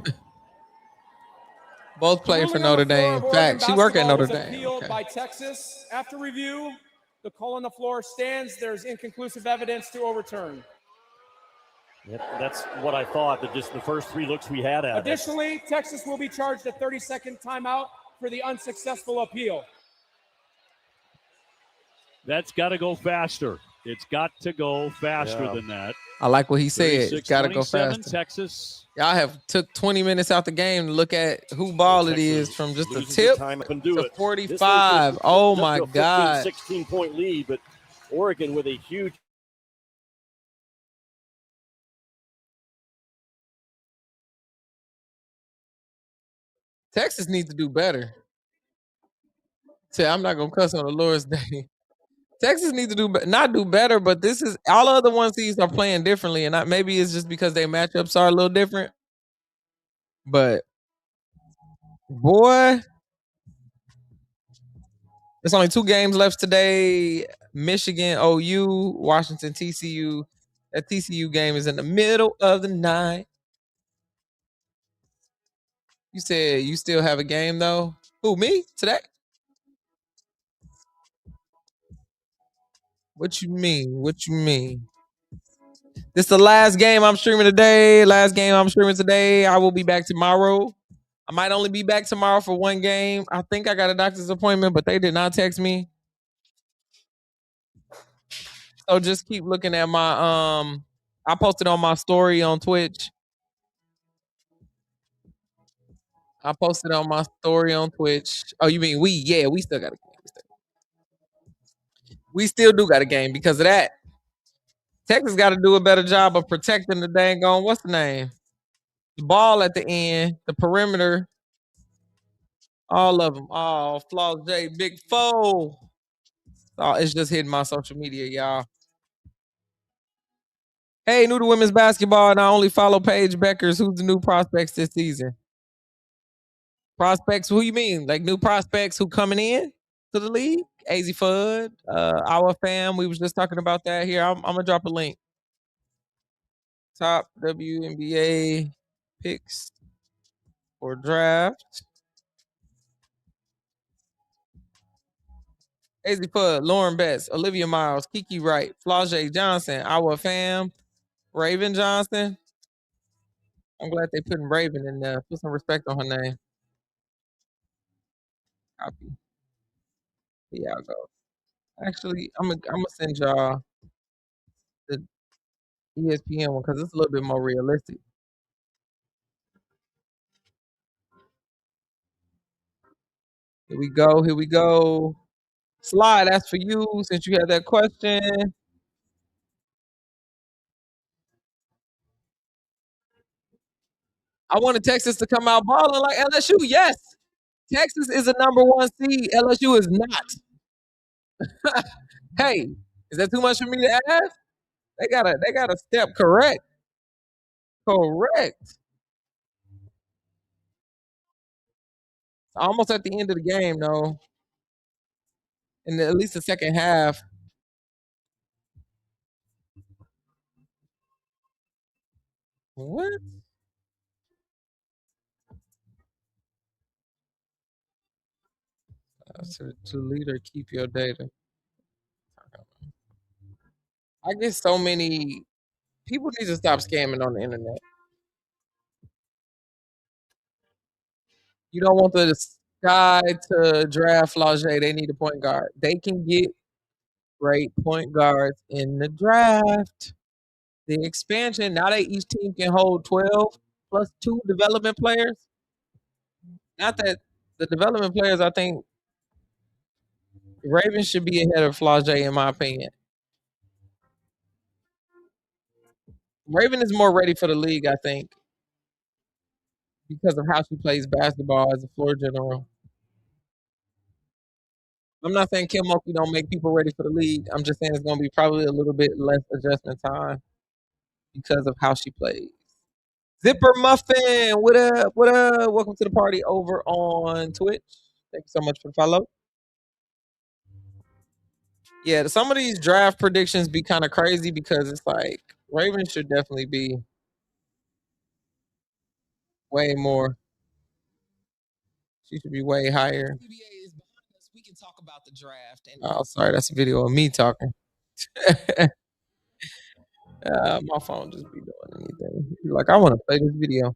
Both played for Notre Dame. Fact, she worked at Notre Dame. Appealed Okay. by Texas. After review, the call on the floor stands. There's inconclusive evidence to overturn. Yep, that's what I thought, that just the first three looks we had at it. Additionally, Texas will be charged a 30-second timeout for the unsuccessful appeal. That's got to go faster. It's got to go faster than that. I like what he said. It's got to go 36-27 faster. Texas. Y'all have took 20 minutes out the game to look at who ball it is from just a Loses tip the time up and do to it. 45. This Oh was my up to a God. 16-point lead, but Oregon with a huge. Texas needs to do better. I'm not gonna cuss on the Lord's Day. Texas needs to not do better, but this is all other ones these are playing differently, and maybe it's just because their matchups are a little different. But boy, there's only 2 games left today. Michigan, OU, Washington, TCU. That TCU game is in the middle of the night. You said you still have a game though? Who, me? Today? What you mean? What you mean? This is the last game I'm streaming today. I will be back tomorrow. I might only be back tomorrow for 1 game. I think I got a doctor's appointment, but they did not text me. So just keep looking at my I posted on my story on Twitch. Oh, you mean we? Yeah, we still got a game. We still do got a game because of that. Texas got to do a better job of protecting the dang on, what's the name? The ball at the end, the perimeter. All of them. Oh, Flaws J, Big Foe. Oh, it's just hitting my social media, y'all. Hey, new to women's basketball, and I only follow Paige Beckers. Who's the new prospects this season? Prospects, who you mean? Like new prospects who coming in to the league? AZ Fudd, our fam. We was just talking about that here. I'm gonna drop a link. Top WNBA picks for draft. AZ Fudd, Lauren Betts, Olivia Miles, Kiki Wright, Flau'jae Johnson, our fam, Raven Johnson. I'm glad they putting Raven in there. Put some respect on her name. Copy. Here y'all go. Actually, I'm gonna send y'all the ESPN one because it's a little bit more realistic. Here we go. Here we go. Sly, that's for you since you had that question. I wanted Texas to come out balling like LSU. Yes. Texas is a #1 seed. LSU is not. Hey, is that too much for me to ask? They gotta step correct. Correct. Almost at the end of the game, though. In at least the second half. What? To lead or keep your data. I get so many people need to stop scamming on the internet. You don't want the guy to draft Flau'jae, they need a point guard. They can get great point guards in the draft. The expansion, now that each team can hold 12 plus 2 development players. Not that the development players, I think Ravens should be ahead of Flau'jae in my opinion. Raven is more ready for the league, I think, because of how she plays basketball as a floor general. I'm not saying Kim Mulkey don't make people ready for the league. I'm just saying it's going to be probably a little bit less adjustment time because of how she plays. Zipper Muffin, what up? What up? Welcome to the party over on Twitch. Thank you so much for the follow. Yeah, some of these draft predictions be kind of crazy because it's like Ravens should definitely be way more. She should be way higher. We can talk about the draft. Oh, sorry, that's a video of me talking. My phone just be doing anything. Like, I want to play this video.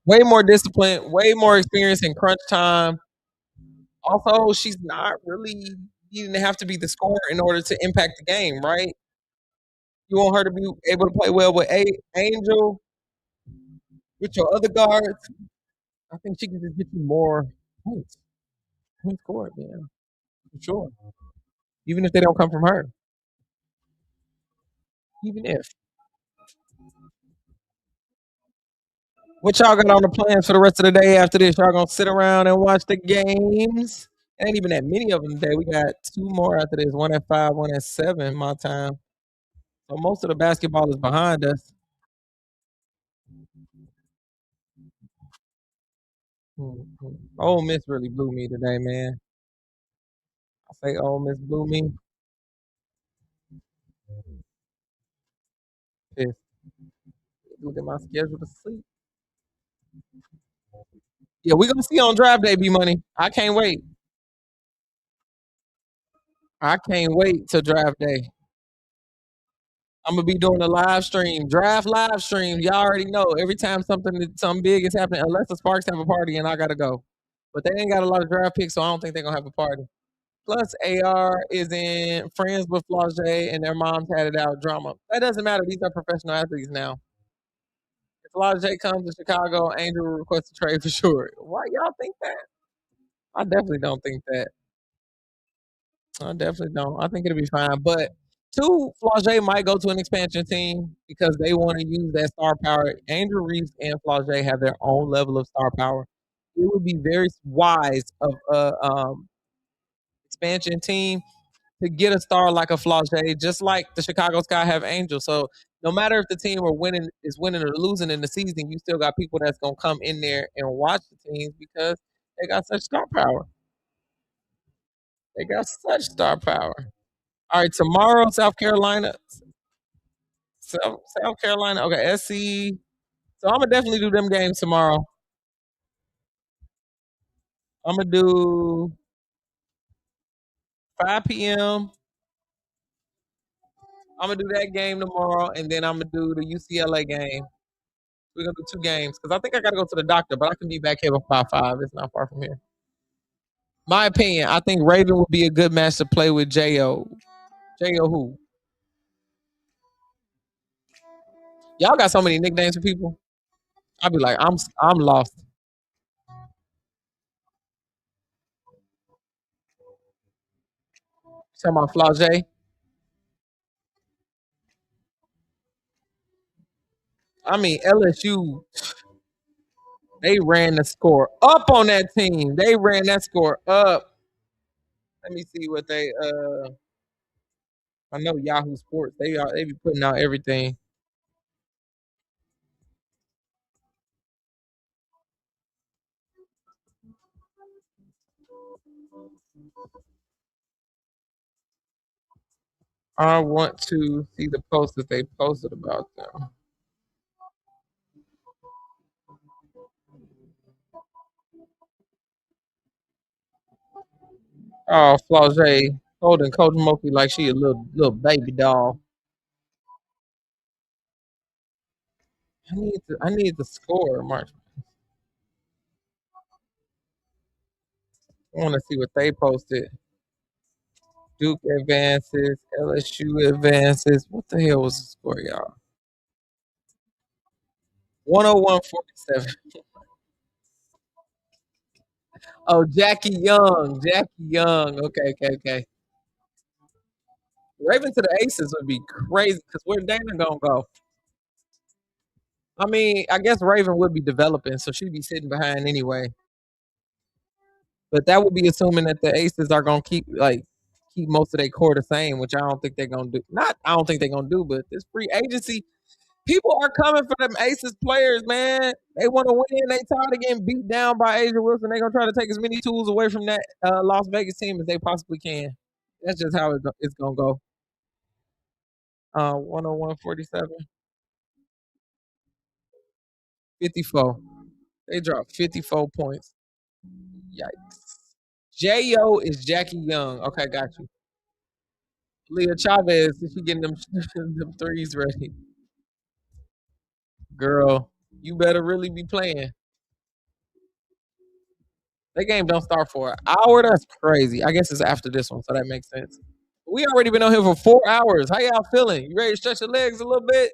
Way more discipline, way more experience in crunch time. Also, she's not really needing to have to be the scorer in order to impact the game, right? You want her to be able to play well with Angel, with your other guards. I think she can just get you more points. Point scored, man. For sure. Even if they don't come from her. Even if. What y'all got on the plans for the rest of the day after this? Y'all gonna sit around and watch the games? Ain't even that many of them today. We got 2 more after this. 1 at 5, 1 at 7 my time. So most of the basketball is behind us. Ole Miss really blew me today, man. I say Ole Miss blew me. Pissed. Look at my schedule to sleep. Yeah, we're gonna see on draft day, B Money. I can't wait. I can't wait till draft day. I'm gonna be doing a live stream, draft live stream. Y'all already know. Every time something big is happening, unless the Sparks have a party and I gotta go. But they ain't got a lot of draft picks, so I don't think they're gonna have a party. Plus, AR is in friends with Flau'jae, and their moms had it out drama. That doesn't matter. These are professional athletes now. If Flau'jae comes to Chicago, Angel will request a trade for sure. Why y'all think that? I definitely don't think that. I definitely don't. I think it'll be fine. But two, Flau'jae might go to an expansion team because they want to use that star power. Angel Reese and Flau'jae have their own level of star power. It would be very wise of expansion team to get a star like a Flau'jae, just like the Chicago Sky have Angel. So no matter if the team is winning or losing in the season, you still got people that's gonna come in there and watch the teams because they got such star power. They got such star power. All right, tomorrow, South Carolina. South Carolina. Okay, SC. So I'm gonna definitely do them games tomorrow. I'm gonna do 5 p.m. I'm gonna do that game tomorrow, and then I'm gonna do the UCLA game. We're gonna do 2 games because I think I gotta go to the doctor, but I can be back here by 5. It's not far from here. My opinion, I think Raven would be a good match to play with Jo. Jo who? Y'all got so many nicknames for people. I'll be like, I'm lost. Talking about Flau'jae. I mean, LSU, they ran the score up on that team. They ran that score up. Let me see what they I know Yahoo Sports. They be putting out everything. I want to see the post that they posted about them. Oh, Flau'jae holding Coach Moki like she a little baby doll. I need the score, March. I want to see what they posted. Duke advances, LSU advances. What the hell was the score, y'all? 101-47. Oh, Jackie Young. Okay. Raven to the Aces would be crazy because where Dana gonna go? I mean, I guess Raven would be developing, so she'd be sitting behind anyway. But that would be assuming that the Aces are gonna keep most of their core the same, which I don't think they're gonna do. I don't think they're gonna do, but this free agency, people are coming for them Aces players, man. They want to win. They tired of getting beat down by Asia Wilson. They're gonna try to take as many tools away from that Las Vegas team as they possibly can. That's just how it's gonna go. 101-47. 54. They dropped 54 points. Yikes. J.O. is Jackie Young. Okay, got you. Leah Chavez, is she getting them threes ready? Girl, you better really be playing. That game don't start for an hour. That's crazy. I guess it's after this one, so that makes sense. We already been on here for 4 hours. How y'all feeling? You ready to stretch your legs a little bit?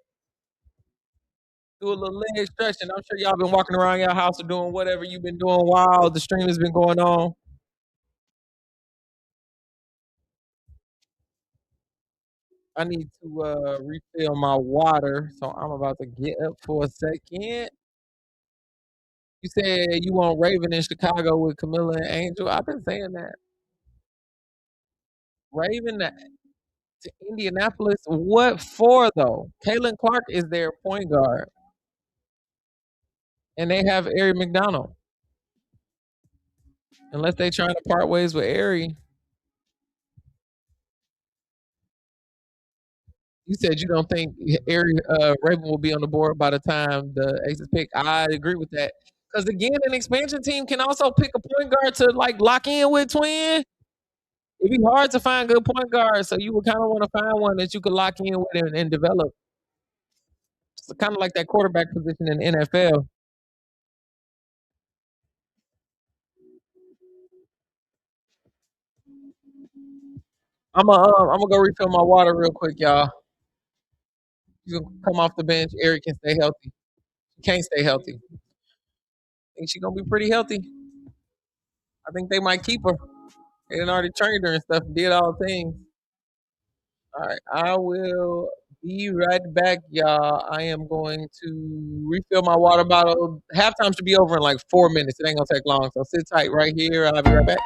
Do a little leg stretching. I'm sure y'all been walking around your house or doing whatever you've been doing while the stream has been going on. I need to refill my water, so I'm about to get up for a second. You said you want Raven in Chicago with Camilla and Angel. I've been saying that. Raven to Indianapolis. What for, though? Caitlin Clark is their point guard. And they have Ari McDonald. Unless they trying to part ways with Ari. You said you don't think Raven will be on the board by the time the Aces pick. I agree with that. Because again, an expansion team can also pick a point guard to lock in with Twin. It'd be hard to find good point guards, so you would kind of want to find one that you could lock in with and develop. It's kind of like that quarterback position in the NFL. I'm gonna go refill my water real quick, y'all. You can come off the bench. Eric can stay healthy. She can't stay healthy. I think she's gonna be pretty healthy. I think they might keep her. They done already trained her and stuff, did all things. All right, I will be right back, y'all. I am going to refill my water bottle. Halftime should be over in like 4 minutes. It ain't gonna take long, so sit tight right here. I'll be right back.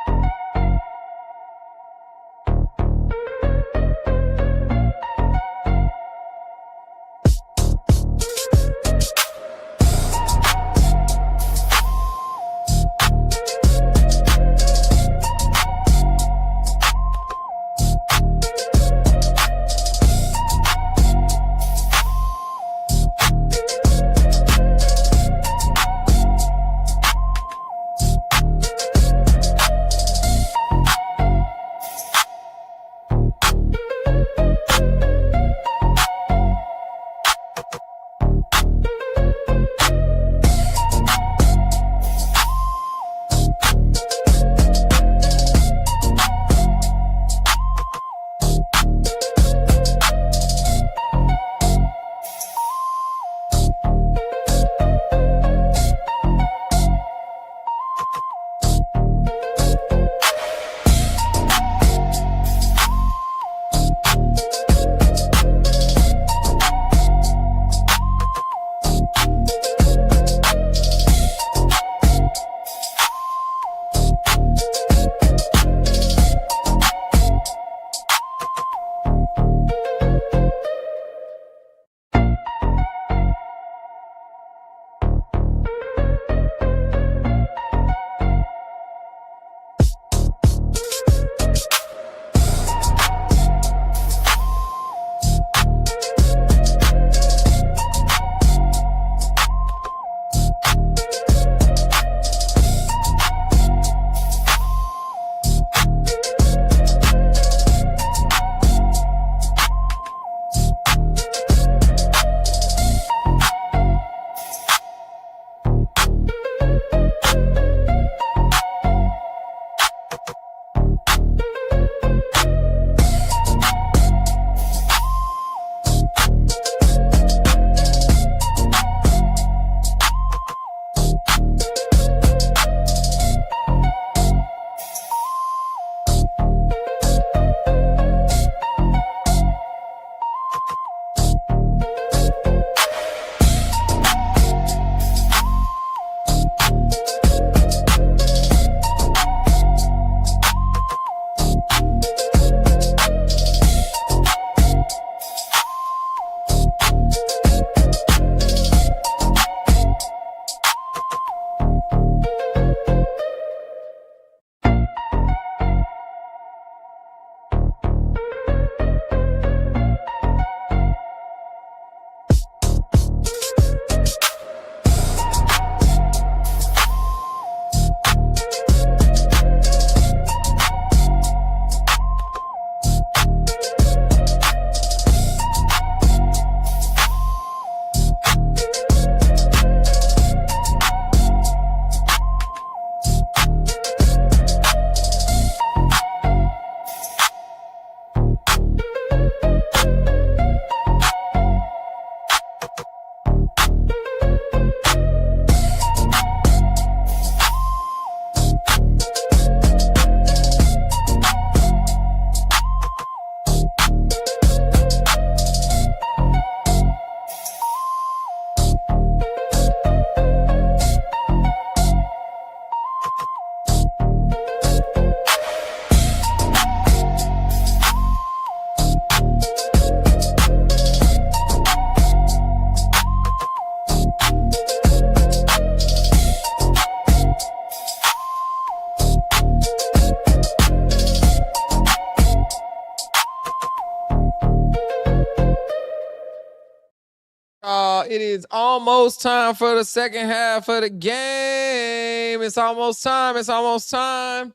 It is almost time for the second half of the game. It's almost time. It's almost time.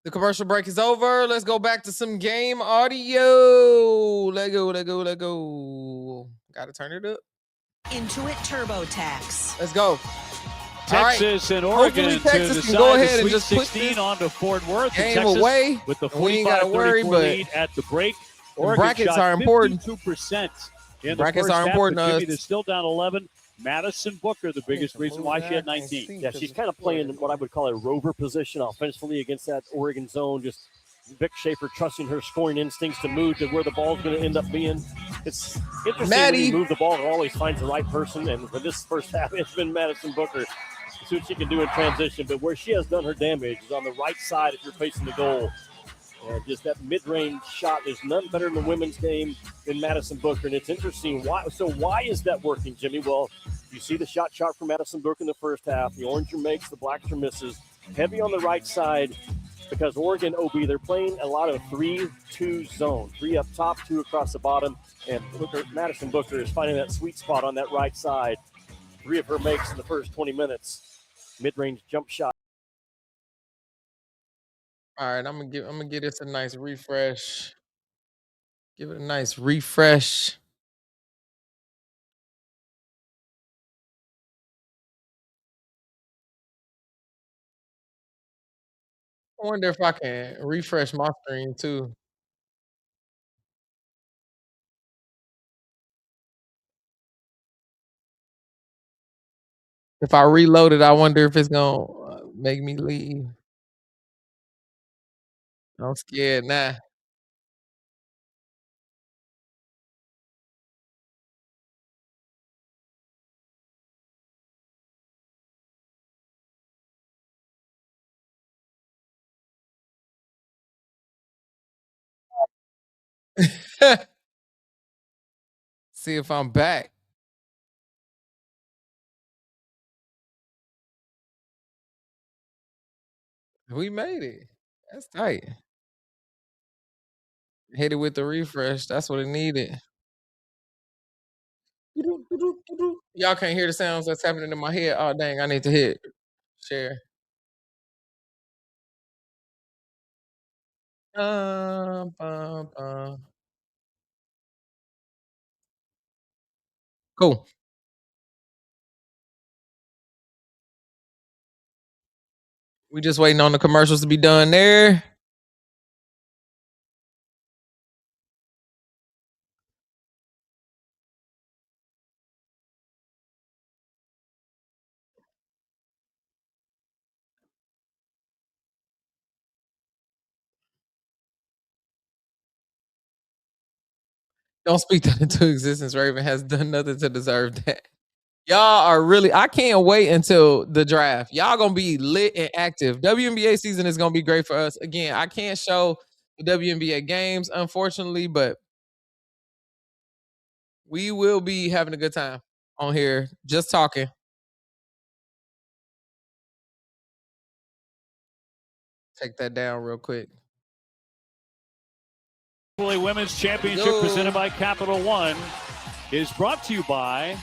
The commercial break is over. Let's go back to some game audio. Let go, let go, let go. Gotta turn it up. Intuit TurboTax. Let's go. Texas and Oregon Texas to can decide go the ahead and Sweet just put 16 this on to Fort Worth. game Texas away, with the and we ain't gotta worry, 45-34 but lead at the break. the Oregon brackets shot are important. 52% in the Brackets first are half, important but to Jimmy, us. they're still down 11. Madison Booker, the biggest reason why she had 19. Yeah, she's kind of playing what I would call a rover position offensively against that Oregon zone. Just Vic Schaefer trusting her scoring instincts to move to where the ball's going to end up being. It's interesting when you move the ball, it always finds the right person. And for this first half, it's been Madison Booker. See what she can do in transition. But where she has done her damage is on the right side if you're facing the goal. And just that mid-range shot is none better in the women's game than Madison Booker. And it's interesting. Why is that working, Jimmy? Well, you see the shot chart for Madison Booker in the first half. The oranger makes, the blacker misses. Heavy on the right side because Oregon OB, they're playing a lot of 3-2 zone. 3 up top, 2 across the bottom. And Madison Booker is finding that sweet spot on that right side. 3 of her makes in the first 20 minutes. Mid-range jump shot. All right, I'm gonna give this a nice refresh. Give it a nice refresh. I wonder if I can refresh my screen too. If I reload it, I wonder if it's gonna make me leave. I'm scared now. See if I'm back. We made it. That's tight. Hit it with the refresh. That's what it needed. Y'all can't hear the sounds that's happening in my head. Oh dang, I need to hit share. Cool. We just waiting on the commercials to be done there. Don't speak that into existence. Raven has done nothing to deserve that. Y'all are really, I can't wait until the draft. Y'all gonna be lit and active. WNBA season is gonna be great for us. Again, I can't show the WNBA games, unfortunately, but we will be having a good time on here, just talking. Take that down real quick. Women's Championship presented by Capital One is brought to you by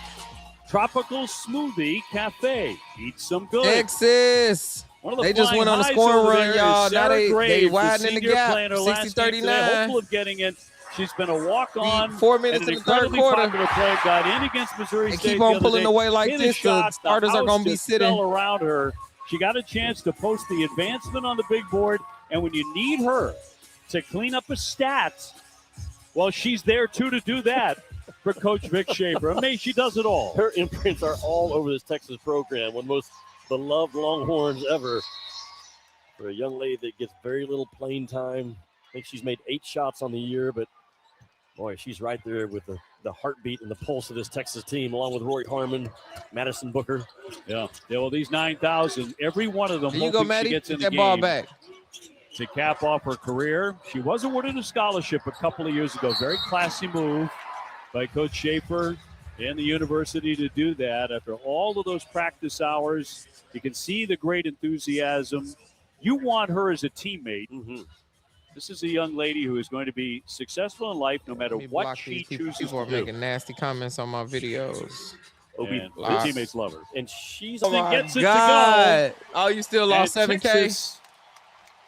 Tropical Smoothie Cafe. Eat some good. Texas. They just went on a scoring run, y'all. Now they widening the gap. 60-39. Hopeful of getting it. She's been a walk-on. 4 minutes in the third quarter. Player got in against Missouri They State. keep on pulling away like this. The starters are going to be sitting around her. She got a chance to post the advancement on the big board, and when you need her to clean up a stat, well, she's there too to do that for Coach Vic Schaefer. I mean, she does it all. Her imprints are all over this Texas program. One of the most beloved Longhorns ever. For a young lady that gets very little playing time. I think she's made 8 shots on the year, but boy, she's right there with the heartbeat and the pulse of this Texas team, along with Rory Harmon, Madison Booker. Yeah, well, these 9,000, every one of them There you go, Maddie. she gets in Get the that ball game back. to cap off her career. She was awarded a scholarship a couple of years ago. Very classy move by Coach Schaefer and the university to do that. After all of those practice hours, you can see the great enthusiasm. You want her as a teammate. This is a young lady who is going to be successful in life no matter Let me what block she these people. chooses People are to do. making nasty comments on my videos. And Block. her teammates love her. And she's Oh my gets it God. to go. Oh, you still lost And 7K? Texas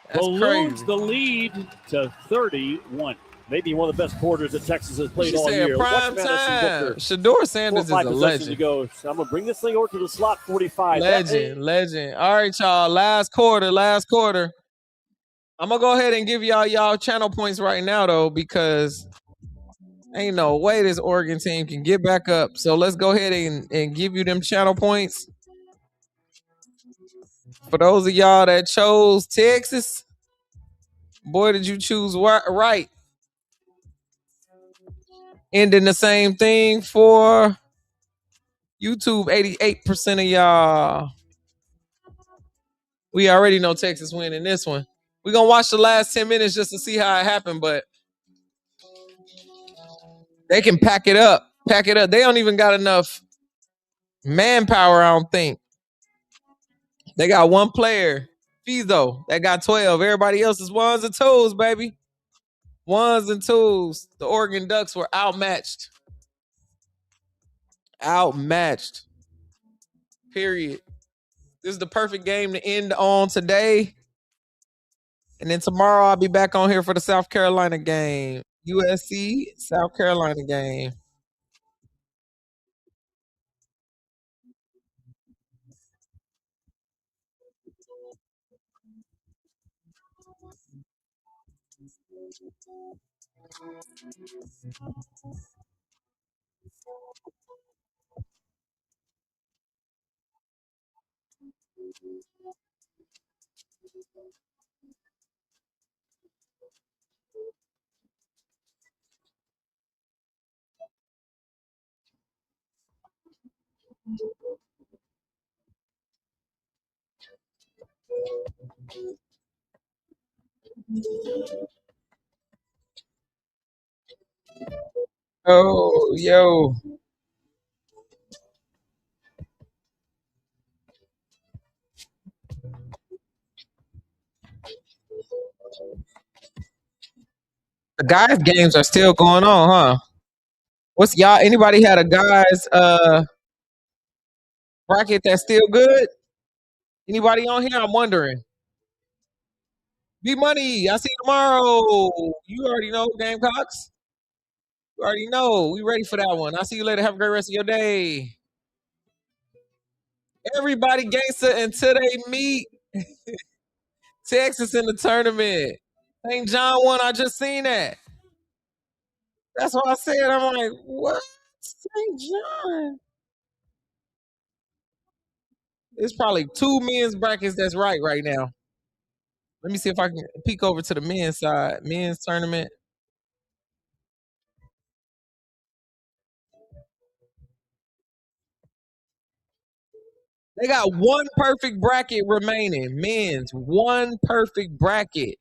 That's balloons crazy. the lead to 31. maybe one of the best quarters that Texas has played She all said year. prime Watch Madison get time. there. Shador Sanders is 4 or 5 a possessions to legend. go. So I'm going to bring this thing over to the slot 45. Legend. All right, y'all. Last quarter. I'm going to go ahead and give y'all channel points right now, though, because ain't no way this Oregon team can get back up. So let's go ahead and give you them channel points. For those of y'all that chose Texas, boy, did you choose right. Ending the same thing for YouTube, 88% of y'all. We already know Texas winning this one. We're going to watch the last 10 minutes just to see how it happened, but they can pack it up. They don't even got enough manpower, I don't think. They got one player, Fizo, that got 12. Everybody else is ones and twos, baby. Ones and twos. The Oregon Ducks were outmatched. Period. This is the perfect game to end on today. And then tomorrow I'll be back on here for the South Carolina game. USC, South Carolina game. Oh, yo. The guys' games are still going on, huh? What's y'all? Anybody had a guys bracket that's still good? Anybody on here? I'm wondering. B Money, I see you tomorrow. You already know, Gamecocks. You already know. We ready for that one. I'll see you later. Have a great rest of your day. Everybody gangster until they meet Texas in the tournament. St. John won. I just seen that. That's what I said. I'm like, what? St. John. It's probably 2 men's brackets that's right now. Let me see if I can peek over to the men's side. Men's tournament. They got one perfect bracket remaining. Men's, one perfect bracket.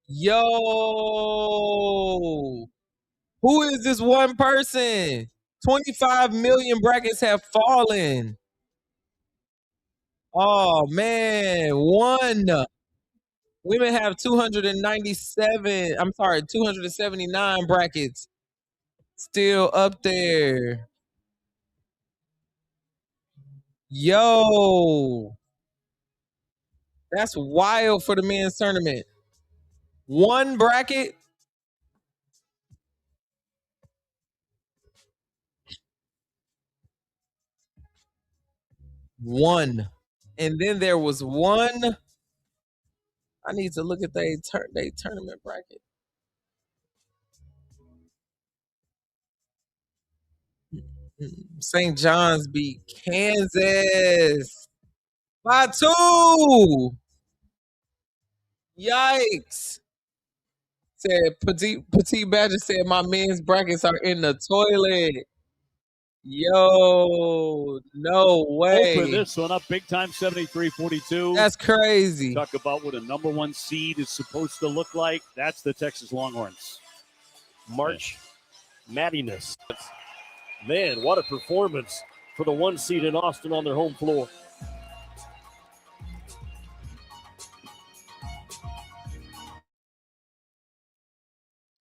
Yo. Who is this one person? 25 million brackets have fallen. Oh, man. One. Women have 279 brackets still up there. Yo. That's wild for the men's tournament. One bracket. One. And then there was one. I need to look at their tournament bracket. St. John's beat Kansas by 2. Yikes. Said Petit Badger said my men's brackets are in the toilet. Yo, no way. Open this one up big time, 73-42. That's crazy. Talk about what a number 1 seed is supposed to look like. That's the Texas Longhorns. March Madness. Man, what a performance for the 1 seed in Austin on their home floor.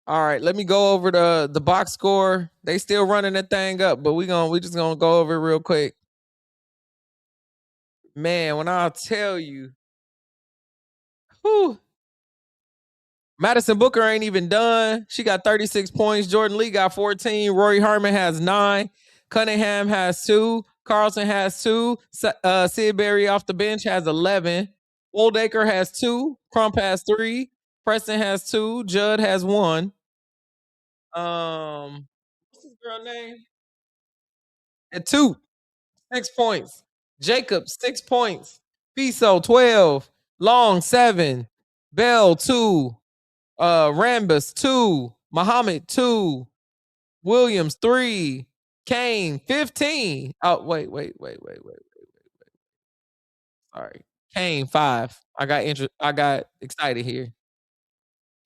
All right, let me go over the box score. They still running that thing up, but we just gonna go over it real quick. Man, when I'll tell you, whew, Madison Booker ain't even done. She got 36 points. Jordan Lee got 14. Rory Harmon has 9. Cunningham has 2. Carlson has 2. Sid Berry off the bench has 11. Oldaker has 2. Crump has 3. Preston has 2. Judd has 1. What's this girl name? At 2. 6 points. Jacob, 6 points. Fiso, 12. Long, 7. Bell, 2. Rambus, 2. Muhammad, 2. Williams, 3. Kane, 15. Oh, wait. Sorry. Kane, 5. I got excited here.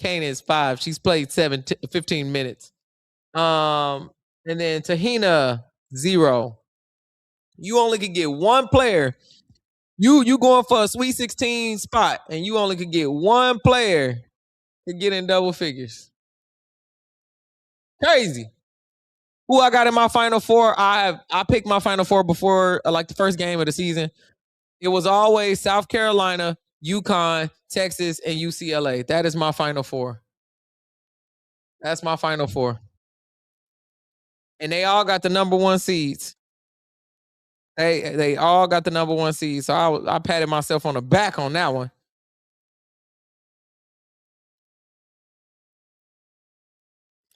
Kane is 5. She's played 15 minutes. And then Tahina, 0. You only could get one player. You going for a Sweet 16 spot, and you only could get one player to get in double figures. Crazy. Who I got in my Final Four? I picked my Final Four before like the first game of the season. It was always South Carolina, UConn, Texas, and UCLA. That is my Final Four. That's my Final Four. And they all got the number 1 seeds. They all got the number 1 seed. So I patted myself on the back on that one.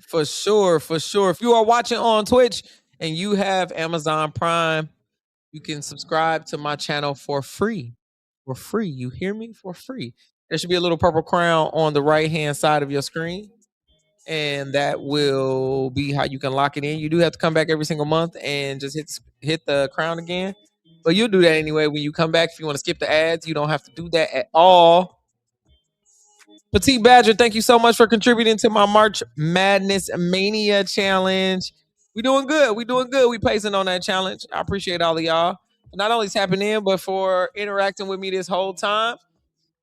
For sure. If you are watching on Twitch and you have Amazon Prime, you can subscribe to my channel for free. For free. You hear me? For free. There should be a little purple crown on the right-hand side of your screen. And that will be how you can lock it in. You do have to come back every single month and just hit the crown again. But you'll do that anyway when you come back. If you want to skip the ads, you don't have to do that at all. Petite Badger, thank you so much for contributing to my March Madness Mania challenge. We doing good. We pacing on that challenge. I appreciate all of y'all. Not only tapping in, but for interacting with me this whole time.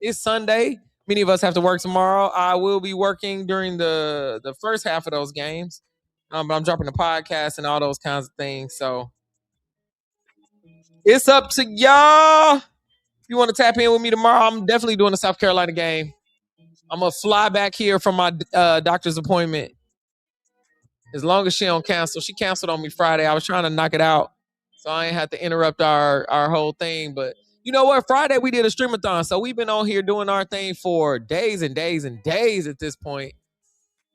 It's Sunday. Many of us have to work tomorrow. I will be working during the first half of those games. But I'm dropping the podcast and all those kinds of things. So it's up to y'all. If you want to tap in with me tomorrow, I'm definitely doing the South Carolina game. I'm going to fly back here from my doctor's appointment. As long as she don't cancel. She canceled on me Friday. I was trying to knock it out, so I ain't have to interrupt our whole thing. But you know what? Friday we did a Stream-A-Thon, so we've been on here doing our thing for days and days and days at this point.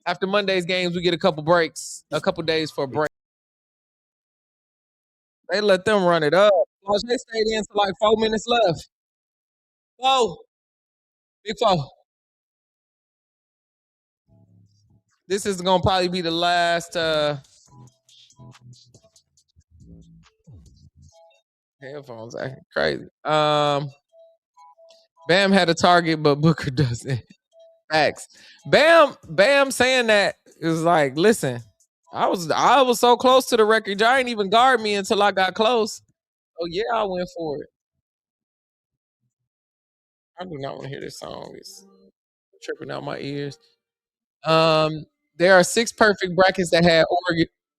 After Monday's games, we get a couple breaks, a couple days for a break. They let them run it up. They stayed in for like 4 minutes left. 4. Big 4. This is gonna probably be the last. Headphones acting crazy. Bam had a target, but Booker doesn't. Facts. Bam saying that is like, listen, I was so close to the record. Y'all ain't even guard me until I got close. Oh yeah, I went for it. I do not want to hear this song. It's tripping out my ears. There are 6 perfect brackets that had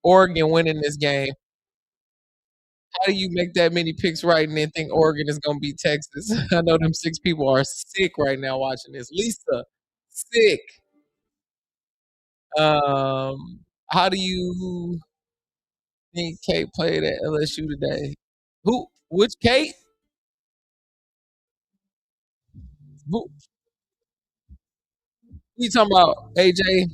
Oregon winning this game. How do you make that many picks right and then think Oregon is going to beat Texas? I know them 6 people are sick right now watching this. Lisa, sick. How do you think Kate played at LSU today? Who? Which Kate? Who you talking about, AJ?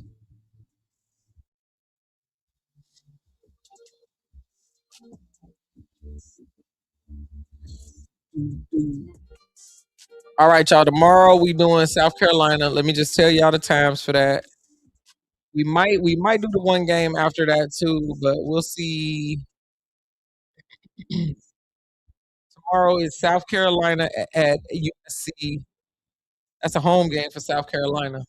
All right, y'all. Tomorrow we doing South Carolina. Let me just tell y'all the times for that. We might do the one game after that too, but we'll see. Tomorrow is South Carolina at USC. That's a home game for South Carolina.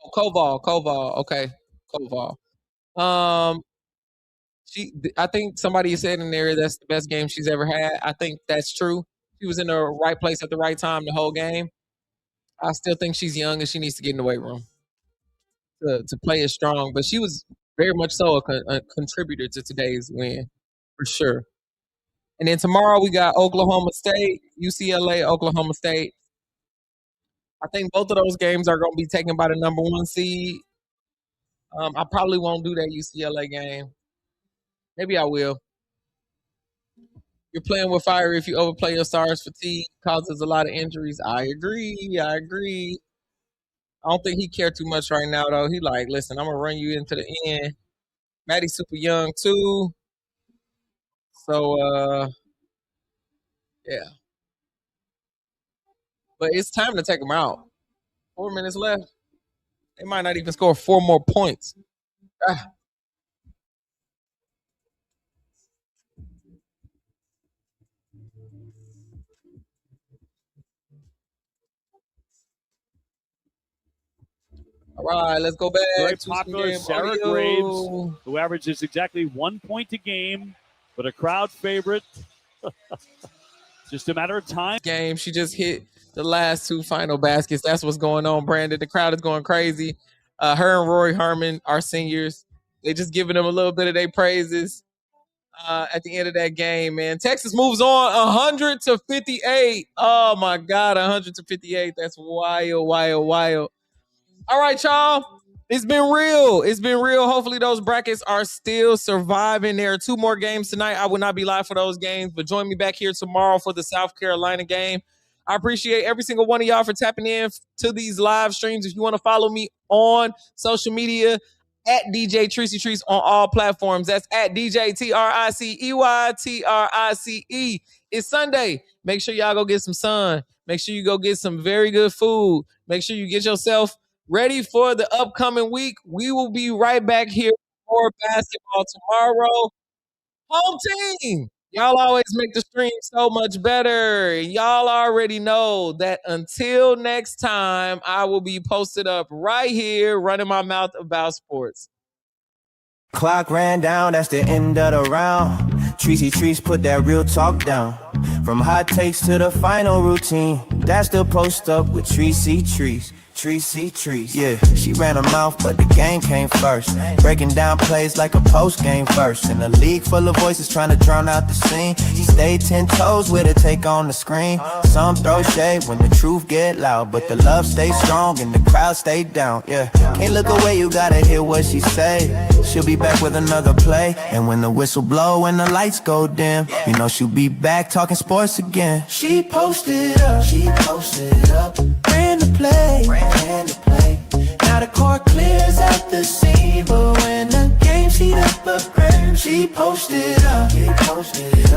Oh, Koval. Okay, Koval. I think somebody said in there that's the best game she's ever had. I think that's true. She was in the right place at the right time the whole game. I still think she's young and she needs to get in the weight room. to play as strong, but she was very much so a contributor to today's win, for sure. And then tomorrow we got Oklahoma State, UCLA, Oklahoma State. I think both of those games are going to be taken by the number 1 seed. I probably won't do that UCLA game. Maybe I will. You're playing with fire if you overplay your stars. Fatigue causes a lot of injuries. I agree. I don't think he cared too much right now, though. He like, listen, I'm going to run you into the end. Maddie's super young, too. So, yeah. But it's time to take them out. 4 minutes left. They might not even score 4 more points. All right, let's go back. Very popular Sarah Graves, who averages exactly 1 point a game, but a crowd favorite. Just a matter of time. Game, she just hit the last 2 final baskets. That's what's going on, Brandon. The crowd is going crazy. Her and Rory Harmon, our seniors, they just giving them a little bit of their praises at the end of that game, man. Texas moves on 100-58. Oh, my God, 100-58. That's wild. All right, y'all. It's been real. Hopefully those brackets are still surviving. There are 2 more games tonight. I will not be live for those games, but join me back here tomorrow for the South Carolina game. I appreciate every single one of y'all for tapping in to these live streams. If you want to follow me on social media, at DJ Tricey Trice on all platforms. That's at DJ TRICEY. It's Sunday. Make sure y'all go get some sun. Make sure you go get some very good food. Make sure you get yourself ready for the upcoming week. We will be right back here for basketball tomorrow. Home team. Y'all always make the stream so much better. Y'all already know that until next time, I will be posted up right here running my mouth about sports. Clock ran down, that's the end of the round. Tricey Trice put that real talk down. From hot takes to the final routine, that's the post up with Tricey Trice. Tricey Trice, yeah, she ran her mouth, but the game came first. Breaking down plays like a post-game verse. In a league full of voices trying to drown out the scene, she stayed 10 toes with her take on the screen. Some throw shade when the truth get loud, but the love stays strong and the crowd stayed down, yeah. Can't look away, you gotta hear what she say. She'll be back with another play, and when the whistle blow and the lights go dim, you know she'll be back talking sports again. She posted up, ran the play. Now the court clears out the scene, but when the game's heat up again, she posted up.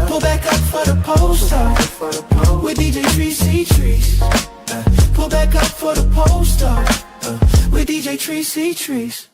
Pull back up for the post up with DJ Tricey Trice. Pull back up for the post up with DJ Tricey Trice.